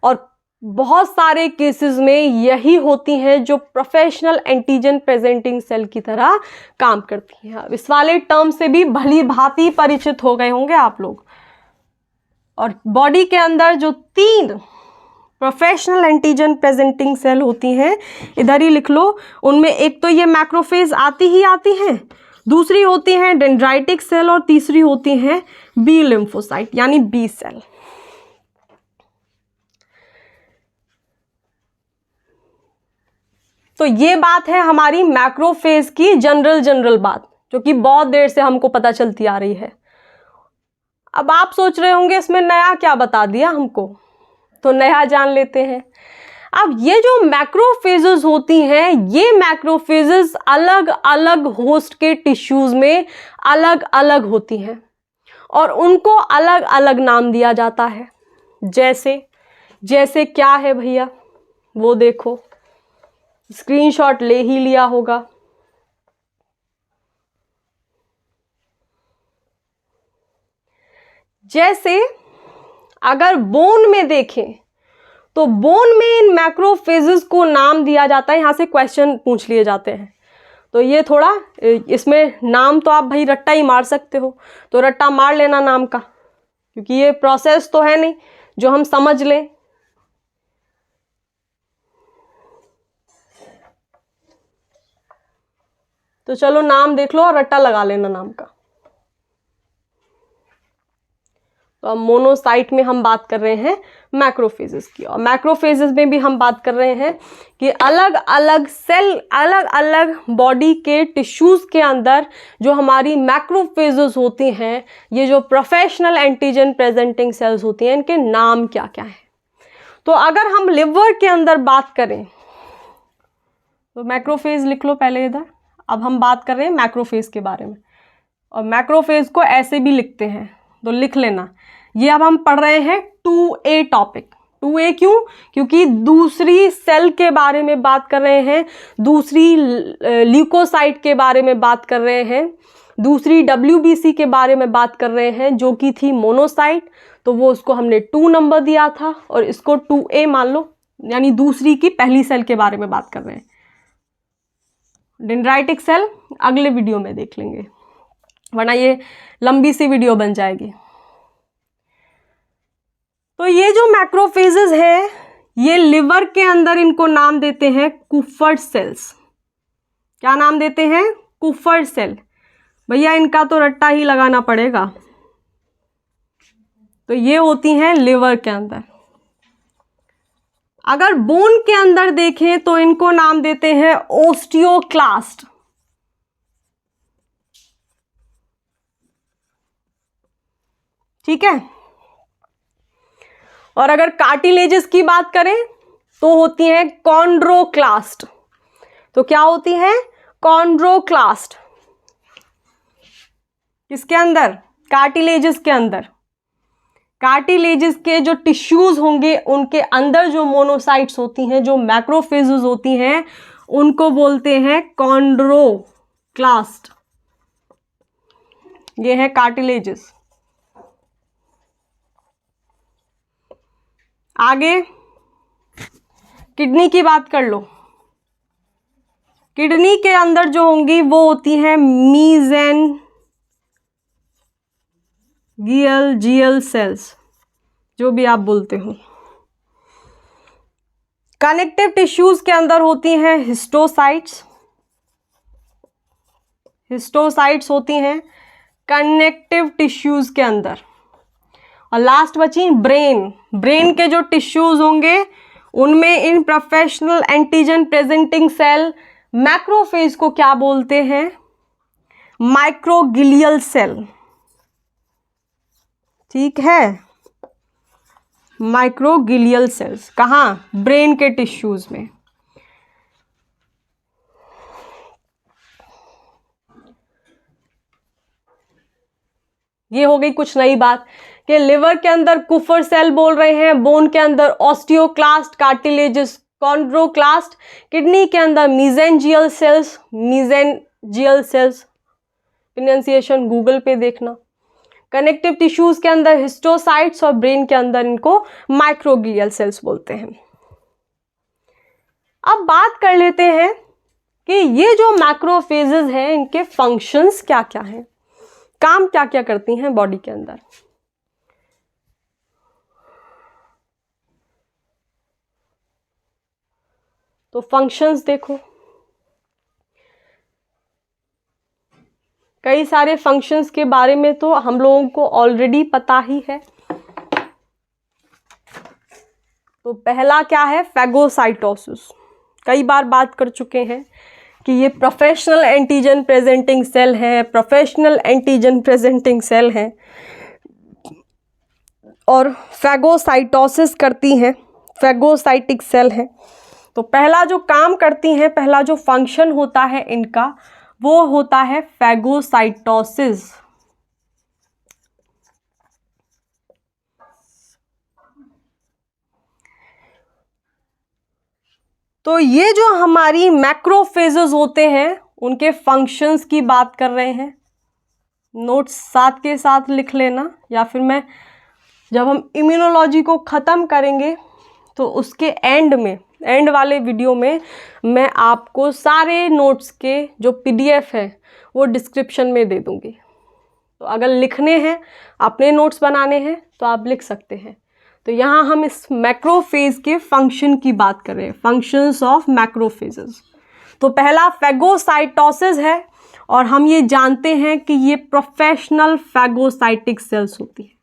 और बहुत सारे केसेस में यही होती हैं जो प्रोफेशनल एंटीजन प्रेजेंटिंग सेल की तरह काम करती हैं। इस वाले टर्म से भी भली भांति परिचित हो गए होंगे आप लोग। और बॉडी के अंदर जो 3 प्रोफेशनल एंटीजन प्रेजेंटिंग सेल होती हैं, इधर ही लिख लो, उनमें एक तो ये मैक्रोफेज आती हैं, दूसरी होती हैं डेंड्राइटिक सेल और तीसरी होती हैं बी लिम्फोसाइट यानी बी सेल। तो ये बात है हमारी मैक्रोफेज की जनरल बात, जो कि बहुत देर से हमको पता चलती आ रही है। अब आप सोच रहे होंगे इसमें नया क्या बता दिया हमको, तो नया जान लेते हैं। अब ये जो मैक्रोफेजेस होती हैं, ये मैक्रोफेजेस अलग अलग होस्ट के टिश्यूज में अलग अलग होती हैं और उनको अलग अलग नाम दिया जाता है। जैसे क्या है भैया, वो देखो, स्क्रीनशॉट ले ही लिया होगा। जैसे अगर बोन में देखें तो बोन में इन मैक्रोफेजेस को नाम दिया जाता है, यहां से क्वेश्चन पूछ लिए जाते हैं, तो ये थोड़ा इसमें नाम तो आप भाई रट्टा ही मार सकते हो, तो रट्टा मार लेना नाम का, क्योंकि ये प्रोसेस तो है नहीं जो हम समझ लें। तो चलो नाम देख लो और रट्टा लगा लेना नाम का। तो अब मोनोसाइट में हम बात कर रहे हैं मैक्रोफेजेस की, और मैक्रोफेजेस में भी हम बात कर रहे हैं कि अलग अलग सेल, अलग अलग बॉडी के टिश्यूज के अंदर जो हमारी मैक्रोफेजेस होती हैं, ये जो प्रोफेशनल एंटीजन प्रेजेंटिंग सेल्स होती हैं, इनके नाम क्या क्या हैं। तो अगर हम लिवर के अंदर बात करें तो मैक्रोफेज लिख लो पहले इधर। अब हम बात कर रहे हैं मैक्रोफेज के बारे में, और मैक्रोफेज को ऐसे भी लिखते हैं, तो लिख लेना। ये अब हम पढ़ रहे हैं 2A टॉपिक। 2A क्यों? क्योंकि दूसरी सेल के बारे में बात कर रहे हैं, दूसरी ल्यूकोसाइट के बारे में बात कर रहे हैं, दूसरी WBC के बारे में बात कर रहे हैं जो कि थी मोनोसाइट, तो वो उसको हमने 2 नंबर दिया था, और इसको 2A मान लो, यानी दूसरी की पहली सेल के बारे में बात कर रहे हैं। डेंड्राइटिक सेल अगले वीडियो में देख लेंगे, वरना ये लंबी सी वीडियो बन जाएगी। तो ये जो मैक्रोफेजेस है, ये लिवर के अंदर इनको नाम देते हैं कुफर्ड सेल्स। क्या नाम देते हैं? कुफर्ड सेल। भैया इनका तो रट्टा ही लगाना पड़ेगा। तो ये होती हैं लिवर के अंदर। अगर बोन के अंदर देखें तो इनको नाम देते हैं ओस्टियोक्लास्ट। ठीक है। और अगर कार्टिलेजेस की बात करें तो होती हैं कॉन्ड्रोक्लास्ट। तो क्या होती हैं? कॉन्ड्रोक्लास्ट। किसके अंदर? कार्टिलेजेस के अंदर। कार्टिलेजेस के जो टिश्यूज होंगे उनके अंदर जो मोनोसाइट्स होती हैं, जो मैक्रोफेजेस होती हैं, उनको बोलते हैं कॉन्ड्रोक्लास्ट। ये है कार्टिलेजेस। आगे किडनी की बात कर लो। किडनी के अंदर जो होंगी वो होती हैं मीसेनगियल सेल्स, जो भी आप बोलते हो। कनेक्टिव टिश्यूज के अंदर होती हैं हिस्टोसाइट्स। हिस्टोसाइट्स होती हैं कनेक्टिव टिश्यूज के अंदर। और लास्ट बची ब्रेन। ब्रेन के जो टिश्यूज होंगे उनमें इन professional antigen presenting cell macrophage को क्या बोलते हैं? Microglial cell. ठीक है, माइक्रोगिलियल सेल्स। कहाँ? ब्रेन के टिश्यूज में। ये हो गई कुछ नई बात कि लिवर के अंदर कुफर सेल बोल रहे हैं, बोन के अंदर ऑस्टियोक्लास्ट, कार्टिलेजेस कॉन्ड्रोक्लास्ट, किडनी के अंदर मीजेंजियल सेल्स, प्रोनाउंसिएशन गूगल पे देखना। कनेक्टिव टिश्यूज के अंदर हिस्टोसाइट्स और ब्रेन के अंदर इनको माइक्रोग्लियल सेल्स बोलते हैं। अब बात कर लेते हैं कि ये जो मैक्रोफेजेस हैं इनके फंक्शंस क्या क्या हैं, काम क्या क्या करती हैं बॉडी के अंदर। तो फंक्शंस देखो, कई सारे फंक्शंस के बारे में तो हम लोगों को ऑलरेडी पता ही है। तो पहला क्या है, फैगोसाइटोसिस। कई बार बात कर चुके हैं कि ये प्रोफेशनल एंटीजन प्रेजेंटिंग सेल है, प्रोफेशनल एंटीजन प्रेजेंटिंग सेल है और फैगोसाइटोसिस करती हैं, फैगोसाइटिक सेल है। तो पहला जो काम करती हैं, पहला जो फंक्शन होता है इनका, वो होता है फैगोसाइटोसिस। तो ये जो हमारी मैक्रोफेजेस होते हैं उनके फंक्शंस की बात कर रहे हैं। नोट्स साथ के साथ लिख लेना, या फिर मैं जब हम इम्यूनोलॉजी को ख़त्म करेंगे तो उसके एंड वाले वीडियो में मैं आपको सारे नोट्स के जो PDF है वो डिस्क्रिप्शन में दे दूँगी। तो अगर लिखने हैं, अपने नोट्स बनाने हैं तो आप लिख सकते हैं। तो यहाँ हम इस मैक्रोफेज के फंक्शन की बात कर रहे हैं, फंक्शंस ऑफ मैक्रोफेजेस। तो पहला फैगोसाइटोसिस है और हम ये जानते हैं कि ये प्रोफेशनल फैगोसाइटिक सेल्स होती है।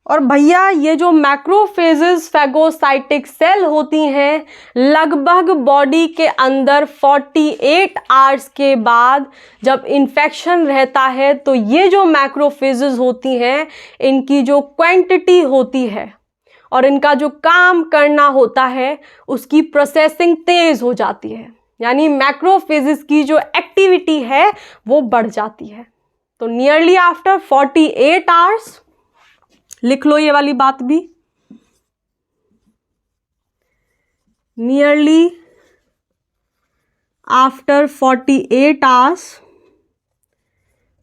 और भैया ये जो मैक्रोफेजेस फैगोसाइटिक सेल होती हैं, लगभग बॉडी के अंदर 48 आवर्स के बाद जब इन्फेक्शन रहता है तो ये जो मैक्रोफेजेस होती हैं इनकी जो क्वांटिटी होती है और इनका जो काम करना होता है उसकी प्रोसेसिंग तेज हो जाती है, यानी मैक्रोफेजेस की जो एक्टिविटी है वो बढ़ जाती है। तो नियरली आफ्टर 48 आवर्स, लिख लो ये वाली बात भी, nearly after 48 hours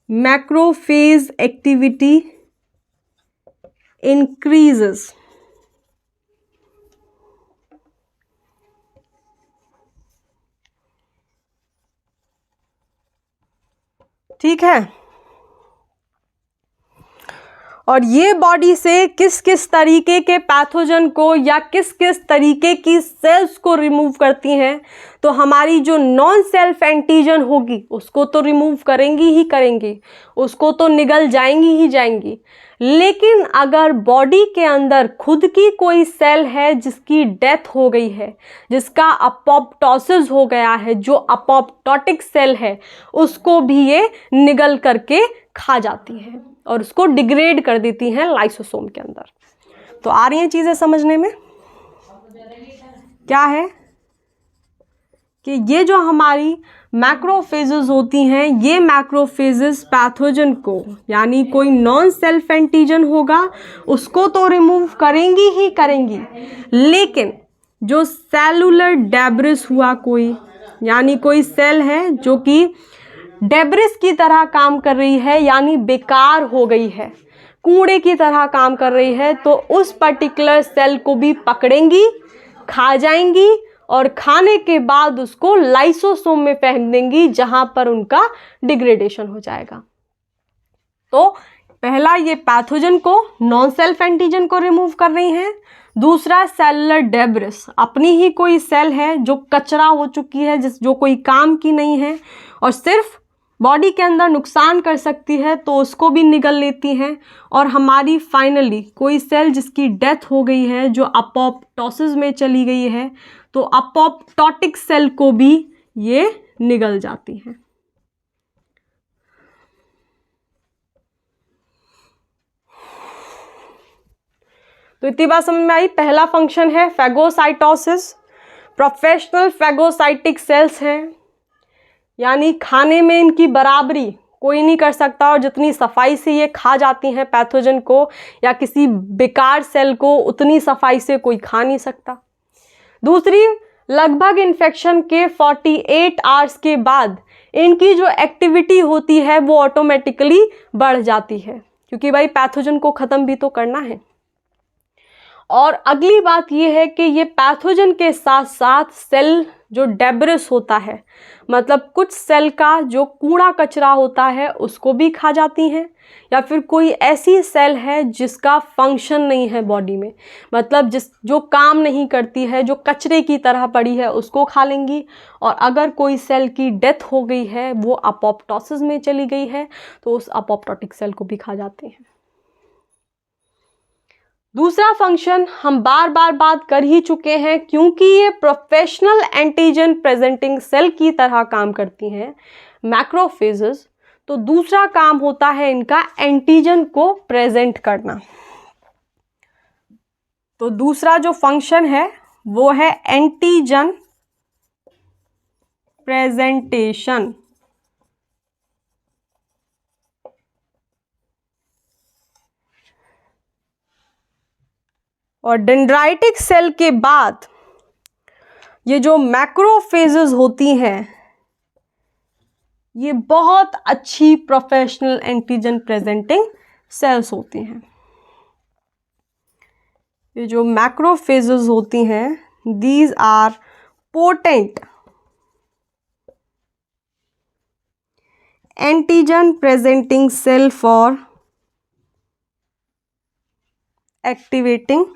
macrophage activity increases. ठीक है। और ये बॉडी से किस किस तरीके के पैथोजन को या किस किस तरीके की सेल्स को रिमूव करती हैं, तो हमारी जो नॉन सेल्फ एंटीजन होगी उसको तो रिमूव करेंगी ही करेंगी, उसको तो निगल जाएंगी ही जाएंगी। लेकिन अगर बॉडी के अंदर खुद की कोई सेल है जिसकी डेथ हो गई है, जिसका अपोप्टोसिस हो गया है, जो अपोप्टोटिक सेल है, उसको भी ये निगल करके खा जाती है और उसको डिग्रेड कर देती हैं लाइसोसोम के अंदर। तो आ रही हैं चीज़ें समझने में? क्या है कि ये जो हमारी मैक्रोफेजेस होती हैं, ये मैक्रोफेजेस पैथोजन को, यानी कोई नॉन सेल्फ एंटीजन होगा उसको तो रिमूव करेंगी ही करेंगी, लेकिन जो सेलुलर डेब्रिस हुआ कोई, यानी कोई सेल है जो कि डेब्रिस की तरह काम कर रही है, यानी बेकार हो गई है, कूड़े की तरह काम कर रही है, तो उस पर्टिकुलर सेल को भी पकड़ेंगी, खा जाएंगी और खाने के बाद उसको लाइसोसोम में फेंक देंगी जहां पर उनका डिग्रेडेशन हो जाएगा। तो पहला ये पैथोजन को, नॉन सेल्फ एंटीजन को रिमूव कर रही हैं। दूसरा सेलुलर डेब्रिस, अपनी ही कोई सेल है जो कचरा हो चुकी है, जो कोई काम की नहीं है और सिर्फ बॉडी के अंदर नुकसान कर सकती है, तो उसको भी निगल लेती हैं। और हमारी फाइनली कोई सेल जिसकी डेथ हो गई है, जो अपोप्टोसिस में चली गई है, तो अपोप्टोटिक सेल को भी ये निगल जाती हैं। तो इतनी बात समझ में आई। पहला फंक्शन है फैगोसाइटोसिस, प्रोफेशनल फैगोसाइटिक सेल्स हैं, यानी खाने में इनकी बराबरी कोई नहीं कर सकता और जितनी सफाई से ये खा जाती हैं पैथोजन को या किसी बेकार सेल को, उतनी सफाई से कोई खा नहीं सकता। दूसरी, लगभग इन्फेक्शन के 48 आवर्स के बाद इनकी जो एक्टिविटी होती है वो ऑटोमेटिकली बढ़ जाती है, क्योंकि भाई पैथोजन को ख़त्म भी तो करना है। और अगली बात ये है कि ये पैथोजन के साथ साथ सेल जो डेब्रिस होता है, मतलब कुछ सेल का जो कूड़ा कचरा होता है उसको भी खा जाती हैं, या फिर कोई ऐसी सेल है जिसका फंक्शन नहीं है बॉडी में, मतलब जो काम नहीं करती है, जो कचरे की तरह पड़ी है, उसको खा लेंगी। और अगर कोई सेल की डेथ हो गई है, वो अपोप्टोसिस में चली गई है, तो उस अपोप्टोटिक सेल को भी खा जाते हैं। दूसरा फंक्शन हम बार बार बात कर ही चुके हैं, क्योंकि ये प्रोफेशनल एंटीजन प्रेजेंटिंग सेल की तरह काम करती हैं, मैक्रोफेजेस। तो दूसरा काम होता है इनका एंटीजन को प्रेजेंट करना। तो दूसरा जो फंक्शन है वो है एंटीजन प्रेजेंटेशन। और डेंड्राइटिक सेल के बाद ये जो मैक्रोफेजेस होती हैं, ये बहुत अच्छी प्रोफेशनल एंटीजन प्रेजेंटिंग सेल्स होती हैं। ये जो मैक्रोफेजेस होती हैं, these are potent antigen presenting cell for activating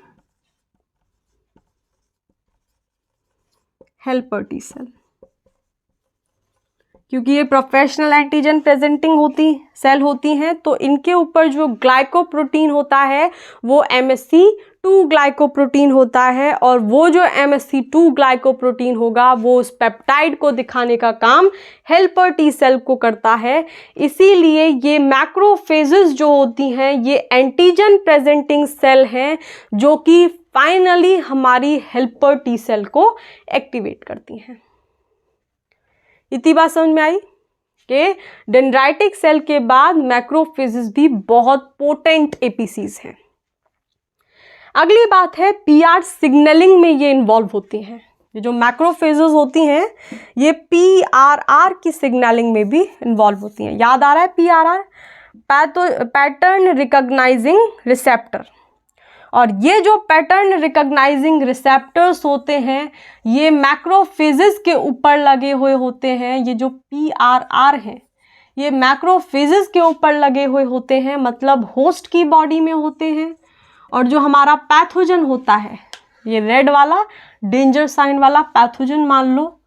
helper T cell. क्योंकि ये प्रोफेशनल एंटीजन प्रेजेंटिंग सेल होती हैं, तो इनके ऊपर जो ग्लाइकोप्रोटीन होता है वो MSC2 ग्लाइकोप्रोटीन होता है, और वो जो MSC2 ग्लाइकोप्रोटीन होगा वो उस पेप्टाइड को दिखाने का काम हेल्पर टी सेल को करता है। इसीलिए ये मैक्रोफेजेस जो होती हैं ये एंटीजन प्रेजेंटिंग सेल हैं, जो कि फाइनली हमारी हेल्पर टी सेल को एक्टिवेट करती हैं। इतनी बात समझ में आई कि डेंड्राइटिक सेल के बाद मैक्रोफेजेस भी बहुत पोटेंट एपीसीज हैं। अगली बात है PR सिग्नलिंग में ये इन्वॉल्व होती हैं। ये जो मैक्रोफेजेस होती हैं ये PRR की सिग्नलिंग में भी इन्वॉल्व होती हैं। याद आ रहा है PRR, पैटर्न रिकॉग्नाइजिंग रिसेप्टर। और ये जो पैटर्न रिकॉग्नाइजिंग रिसेप्टर्स होते हैं ये मैक्रोफेजेस के ऊपर लगे हुए होते हैं। ये जो PRR हैं ये मैक्रोफेजेस के ऊपर लगे हुए होते हैं, मतलब होस्ट की बॉडी में होते हैं। और जो हमारा पैथोजन होता है, ये रेड वाला डेंजर साइन वाला पैथोजन मान लो,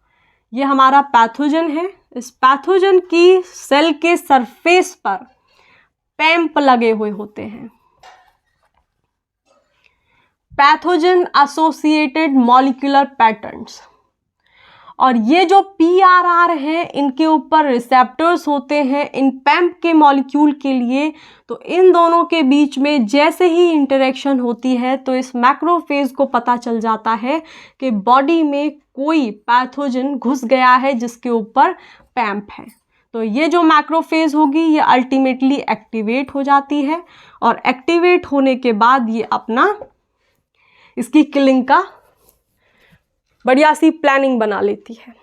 ये हमारा पैथोजन है। इस पैथोजन की सेल के सरफेस पर पैम्प लगे हुए होते हैं, पैथोजन एसोसिएटेड मॉलिक्यूलर पैटर्न्स। और ये जो PRR हैं इनके ऊपर रिसेप्टर्स होते हैं इन पैम्प के मॉलिक्यूल के लिए। तो इन दोनों के बीच में जैसे ही इंटरेक्शन होती है तो इस मैक्रोफेज को पता चल जाता है कि बॉडी में कोई पैथोजन घुस गया है जिसके ऊपर पैम्प है। तो ये जो मैक्रोफेज होगी ये अल्टीमेटली एक्टिवेट हो जाती है, और एक्टिवेट होने के बाद ये अपना इसकी किलिंग का बढ़िया सी प्लानिंग बना लेती है।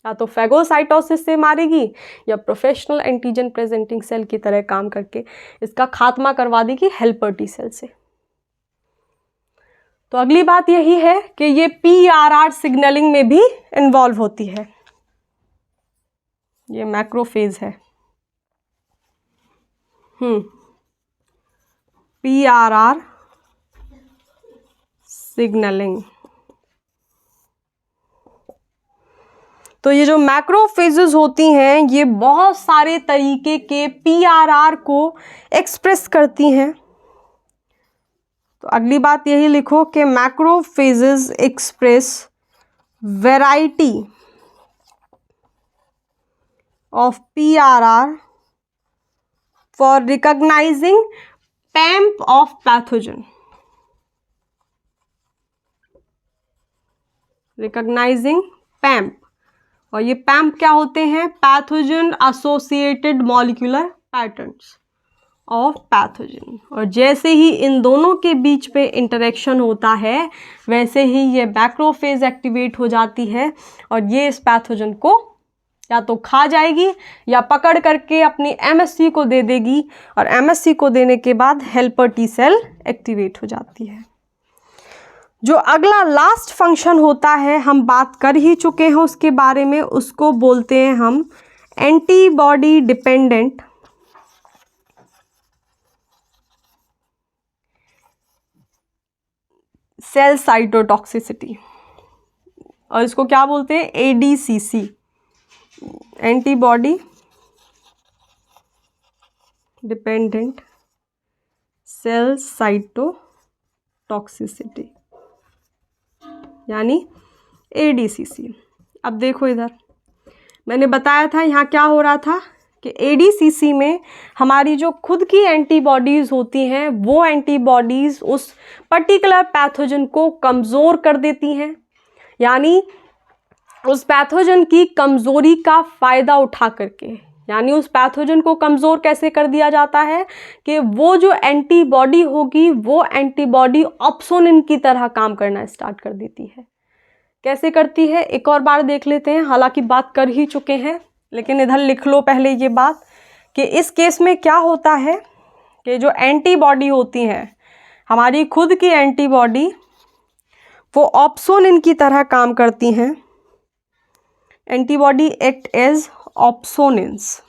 या तो फैगोसाइटोसिस से मारेगी या प्रोफेशनल एंटीजन प्रेजेंटिंग सेल की तरह काम करके इसका खात्मा करवा देगी हेल्पर टी सेल से। तो अगली बात यही है कि ये PRR सिग्नलिंग में भी इन्वॉल्व होती है। ये मैक्रोफेज है। PRR signalling. तो ये जो मैक्रोफेजेस होती हैं ये बहुत सारे तरीके के PRR को एक्सप्रेस करती हैं। तो अगली बात यही लिखो कि macrophages express variety of PRR for recognising पैम्प of pathogen. Recognising पैम्प। और ये पैम्प क्या होते हैं? Pathogen associated molecular patterns of pathogen. और जैसे ही इन दोनों के बीच पे इंटरेक्शन होता है वैसे ही ये मैक्रोफेज एक्टिवेट हो जाती है और ये इस पैथोजन को या तो खा जाएगी या पकड़ करके अपनी एमएससी को दे देगी, और एमएससी को देने के बाद हेल्पर टी सेल एक्टिवेट हो जाती है। जो अगला लास्ट फंक्शन होता है हम बात कर ही चुके हैं उसके बारे में, उसको बोलते हैं हम एंटीबॉडी डिपेंडेंट सेल साइटोटॉक्सिसिटी, और इसको क्या बोलते हैं? ADCC, antibody dependent cell cytotoxicity यानी ADCC। अब देखो इधर मैंने बताया था यहाँ क्या हो रहा था कि ADCC में हमारी जो खुद की एंटीबॉडीज़ होती हैं वो एंटीबॉडीज़ उस पर्टिकुलर पैथोजन को कमज़ोर कर देती हैं, यानी उस पैथोजन की कमज़ोरी का फ़ायदा उठा करके, यानी उस पैथोजन को कमज़ोर कैसे कर दिया जाता है कि वो जो एंटीबॉडी होगी वो एंटीबॉडी ऑप्सोनिन की तरह काम करना स्टार्ट कर देती है। कैसे करती है एक और बार देख लेते हैं, हालांकि बात कर ही चुके हैं लेकिन इधर लिख लो पहले ये बात कि इस केस में क्या होता है कि जो एंटीबॉडी होती हैं हमारी खुद की एंटीबॉडी वो ऑप्सोनिन की तरह काम करती हैं। Antibody act as opsonins.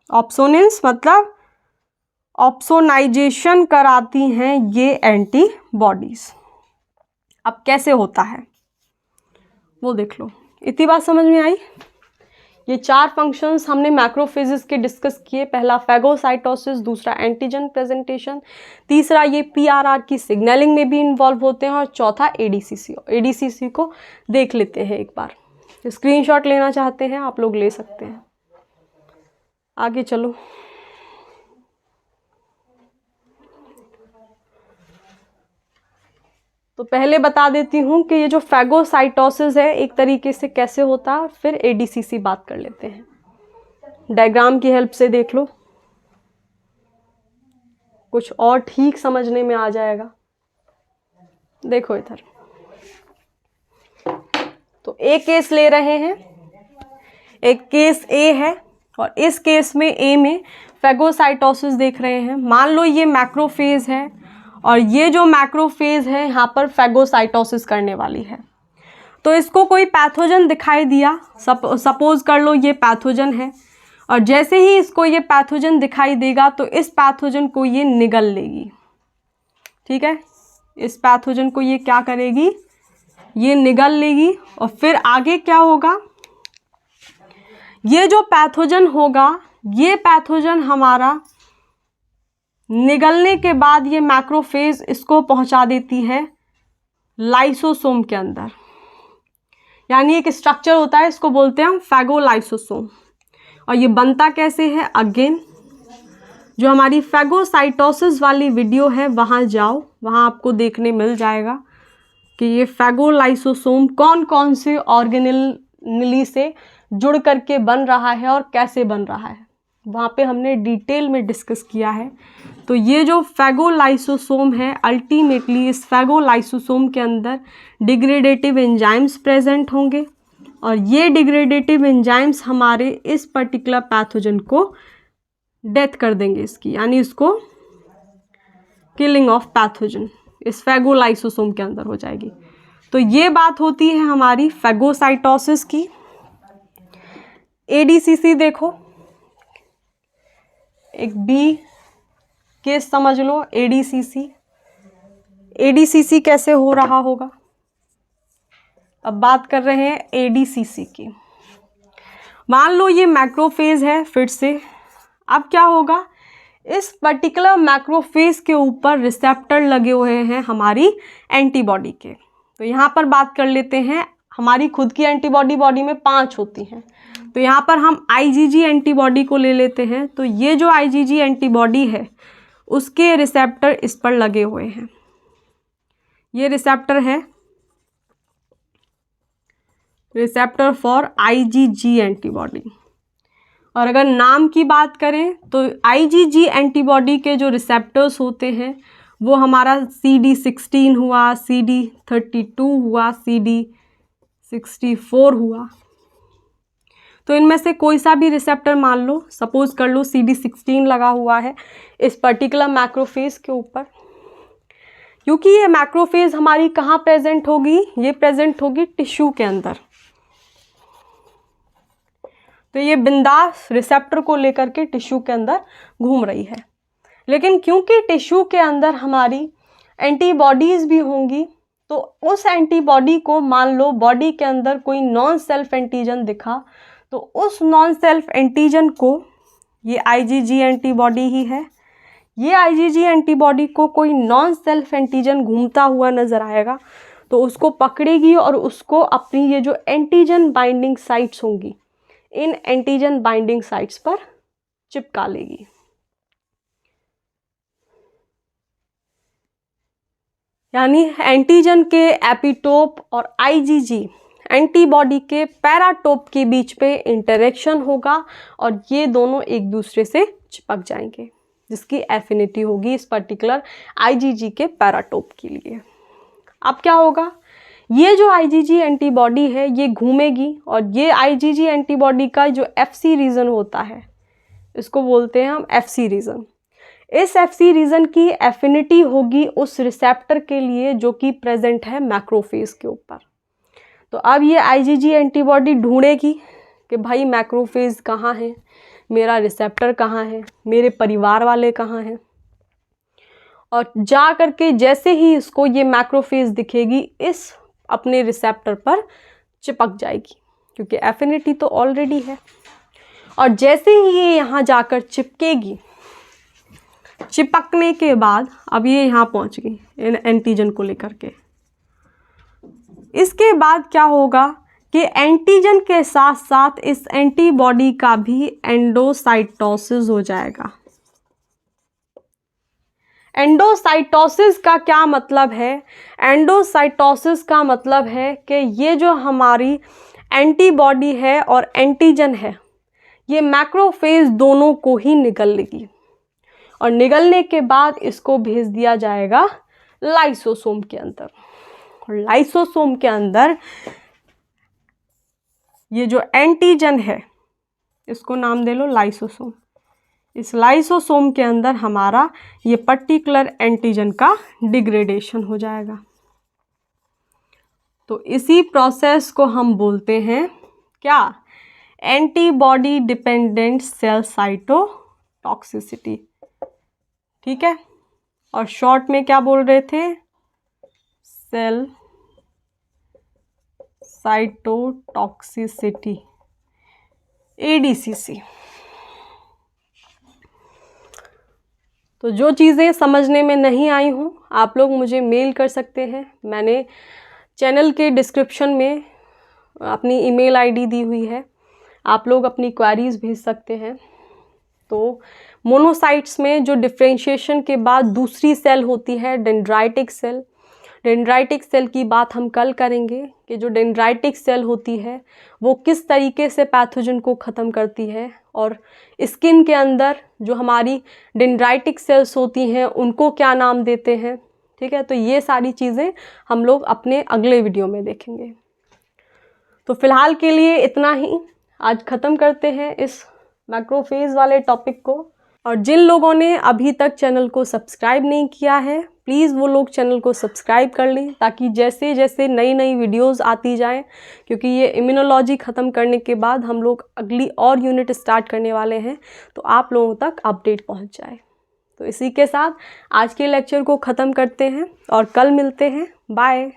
Opsonins मतलब ऑप्सोनाइजेशन कराती हैं ये एंटीबॉडीज़। अब कैसे होता है वो देख लो। इतनी बात समझ में आई? ये 4 फंक्शंस हमने मैक्रोफेजेस के डिस्कस किए। पहला फैगोसाइटोसिस, दूसरा एंटीजन प्रेजेंटेशन, तीसरा ये PRR की सिग्नलिंग में भी इन्वॉल्व होते हैं, और चौथा ADCC। ADCC को देख लेते हैं एक बार। स्क्रीनशॉट लेना चाहते हैं आप लोग ले सकते हैं। आगे चलो। तो पहले बता देती हूँ कि ये जो फैगोसाइटोसिस है एक तरीके से कैसे होता है, फिर ADCC बात कर लेते हैं। डायग्राम की हेल्प से देख लो, कुछ और ठीक समझने में आ जाएगा। देखो इधर तो एक केस ले रहे हैं, एक केस A है, और इस केस में A में फैगोसाइटोसिस देख रहे हैं। मान लो ये मैक्रोफेज है और ये जो मैक्रोफेज है यहाँ पर फैगोसाइटोसिस करने वाली है। तो इसको कोई पैथोजन दिखाई दिया, सपोज कर लो ये पैथोजन है, और जैसे ही इसको ये पैथोजन दिखाई देगा तो इस पैथोजन को ये निगल लेगी। ठीक है, इस पैथोजन को ये क्या करेगी? ये निगल लेगी। और फिर आगे क्या होगा? ये जो पैथोजन होगा ये पैथोजन हमारा निगलने के बाद ये मैक्रोफेज इसको पहुंचा देती है लाइसोसोम के अंदर, यानी एक स्ट्रक्चर होता है, इसको बोलते हैं हम फैगोलाइसोसोम। और ये बनता कैसे है? अगेन जो हमारी फैगोसाइटोसिस वाली वीडियो है वहाँ जाओ, वहाँ आपको देखने मिल जाएगा कि ये फैगोलाइसोसोम कौन कौन से ऑर्गेनेली से जुड़ करके बन रहा है और कैसे बन रहा है, वहाँ पे हमने डिटेल में डिस्कस किया है। तो ये जो फैगोलाइसोसोम है, अल्टीमेटली इस फैगोलाइसोसोम के अंदर डिग्रेडेटिव एंजाइम्स प्रेजेंट होंगे, और ये डिग्रेडेटिव एंजाइम्स हमारे इस पर्टिकुलर पैथोजन को डेथ कर देंगे इसकी, यानी इसको किलिंग ऑफ पैथोजन इस फैगोलाइसोसोम के अंदर हो जाएगी। तो ये बात होती है हमारी फैगोसाइटोसिस की। ADCC देखो, एक B केस समझ लो, ADCC कैसे हो रहा होगा। अब बात कर रहे हैं ADCC की। मान लो ये मैक्रोफेज है फिर से। अब क्या होगा? इस पर्टिकुलर मैक्रोफेज के ऊपर रिसेप्टर लगे हुए हैं हमारी एंटीबॉडी के। तो यहाँ पर बात कर लेते हैं, हमारी खुद की एंटीबॉडी बॉडी में 5 होती हैं, तो यहाँ पर हम IgG एंटीबॉडी को ले लेते हैं। तो ये जो IgG एंटीबॉडी है उसके रिसेप्टर इस पर लगे हुए हैं। ये रिसेप्टर है रिसेप्टर फॉर IgG एंटीबॉडी। और अगर नाम की बात करें तो IgG एंटीबॉडी के जो रिसेप्टर्स होते हैं वो हमारा CD16 हुआ, CD32 हुआ, CD64 हुआ। तो इनमें से कोई सा भी रिसेप्टर मान लो, सपोज कर लो CD16 लगा हुआ है इस पर्टिकुलर मैक्रोफेज के ऊपर, क्योंकि ये मैक्रोफेज हमारी कहाँ प्रेजेंट होगी, ये प्रेजेंट होगी टिश्यू के अंदर। तो ये बिंदास रिसेप्टर को लेकर के टिश्यू के अंदर घूम रही है। लेकिन क्योंकि टिश्यू के अंदर हमारी एंटीबॉडीज़ भी होंगी, तो उस एंटीबॉडी को मान लो बॉडी के अंदर कोई नॉन सेल्फ एंटीजन दिखा, तो उस नॉन सेल्फ एंटीजन को, ये IgG एंटीबॉडी ही है, ये IgG एंटीबॉडी को कोई नॉन सेल्फ एंटीजन घूमता हुआ नज़र आएगा तो उसको पकड़ेगी और उसको अपनी ये जो एंटीजन बाइंडिंग साइट्स होंगी, इन एंटीजन बाइंडिंग साइट्स पर चिपका लेगी। यानी एंटीजन के एपिटोप और IgG एंटीबॉडी के पैराटोप के बीच पे इंटरेक्शन होगा और ये दोनों एक दूसरे से चिपक जाएंगे, जिसकी एफिनिटी होगी इस पर्टिकुलर IgG के पैराटोप के लिए। अब क्या होगा, ये जो IgG एंटीबॉडी है ये घूमेगी और ये IgG एंटीबॉडी का जो FC रीजन होता है, इसको बोलते हैं हम FC रीजन। इस FC रीजन की एफिनिटी होगी उस रिसेप्टर के लिए जो कि प्रेजेंट है मैक्रोफेज के ऊपर। तो अब ये IgG एंटीबॉडी ढूंढेगी कि भाई मैक्रोफेज कहाँ है, मेरा रिसेप्टर कहाँ है, मेरे परिवार वाले कहाँ हैं, और जा करके जैसे ही इसको ये मैक्रोफेज दिखेगी इस अपने रिसेप्टर पर चिपक जाएगी, क्योंकि एफिनिटी तो ऑलरेडी है। और जैसे ही ये यहाँ जाकर चिपकेगी, चिपकने के बाद अब ये यहाँ पहुँच गई इन एंटीजन को लेकर के। इसके बाद क्या होगा कि एंटीजन के साथ साथ इस एंटीबॉडी का भी एंडोसाइटोसिस हो जाएगा। एंडोसाइटोसिस का क्या मतलब है? एंडोसाइटोसिस का मतलब है कि ये जो हमारी एंटीबॉडी है और एंटीजन है, ये मैक्रोफेज दोनों को ही निगल लेगी और निगलने के बाद इसको भेज दिया जाएगा लाइसोसोम के अंदर। और लाइसोसोम के अंदर ये जो एंटीजन है, इसको नाम दे लो लाइसोसोम। इस लाइसोसोम के अंदर हमारा ये पर्टिकुलर एंटीजन का डिग्रेडेशन हो जाएगा। तो इसी प्रोसेस को हम बोलते हैं क्या? Antibody dependent cell cytotoxicity. ठीक है, और शॉर्ट में क्या बोल रहे थे? Cell cytotoxicity, ADCC। तो जो चीज़ें समझने में नहीं आई हों आप लोग मुझे मेल कर सकते हैं। मैंने चैनल के डिस्क्रिप्शन में अपनी ईमेल आईडी दी हुई है, आप लोग अपनी क्वेरीज भेज सकते हैं। तो मोनोसाइट्स में जो डिफ्रेंशिएशन के बाद दूसरी सेल होती है डेंड्राइटिक सेल। डेंड्राइटिक सेल की बात हम कल करेंगे कि जो डेंड्राइटिक सेल होती है वो किस तरीके से पैथोजन को ख़त्म करती है, और स्किन के अंदर जो हमारी डेंड्राइटिक सेल्स होती हैं उनको क्या नाम देते हैं। ठीक है, तो ये सारी चीज़ें हम लोग अपने अगले वीडियो में देखेंगे। तो फ़िलहाल के लिए इतना ही, आज ख़त्म करते हैं इस मैक्रोफेज वाले टॉपिक को। और जिन लोगों ने अभी तक चैनल को सब्सक्राइब नहीं किया है, प्लीज़ वो लोग चैनल को सब्सक्राइब कर लें, ताकि जैसे जैसे नई नई वीडियोस आती जाएं, क्योंकि ये इम्यूनोलॉजी ख़त्म करने के बाद हम लोग अगली और यूनिट स्टार्ट करने वाले हैं, तो आप लोगों तक अपडेट पहुंच जाए। तो इसी के साथ आज के लेक्चर को ख़त्म करते हैं और कल मिलते हैं। बाय।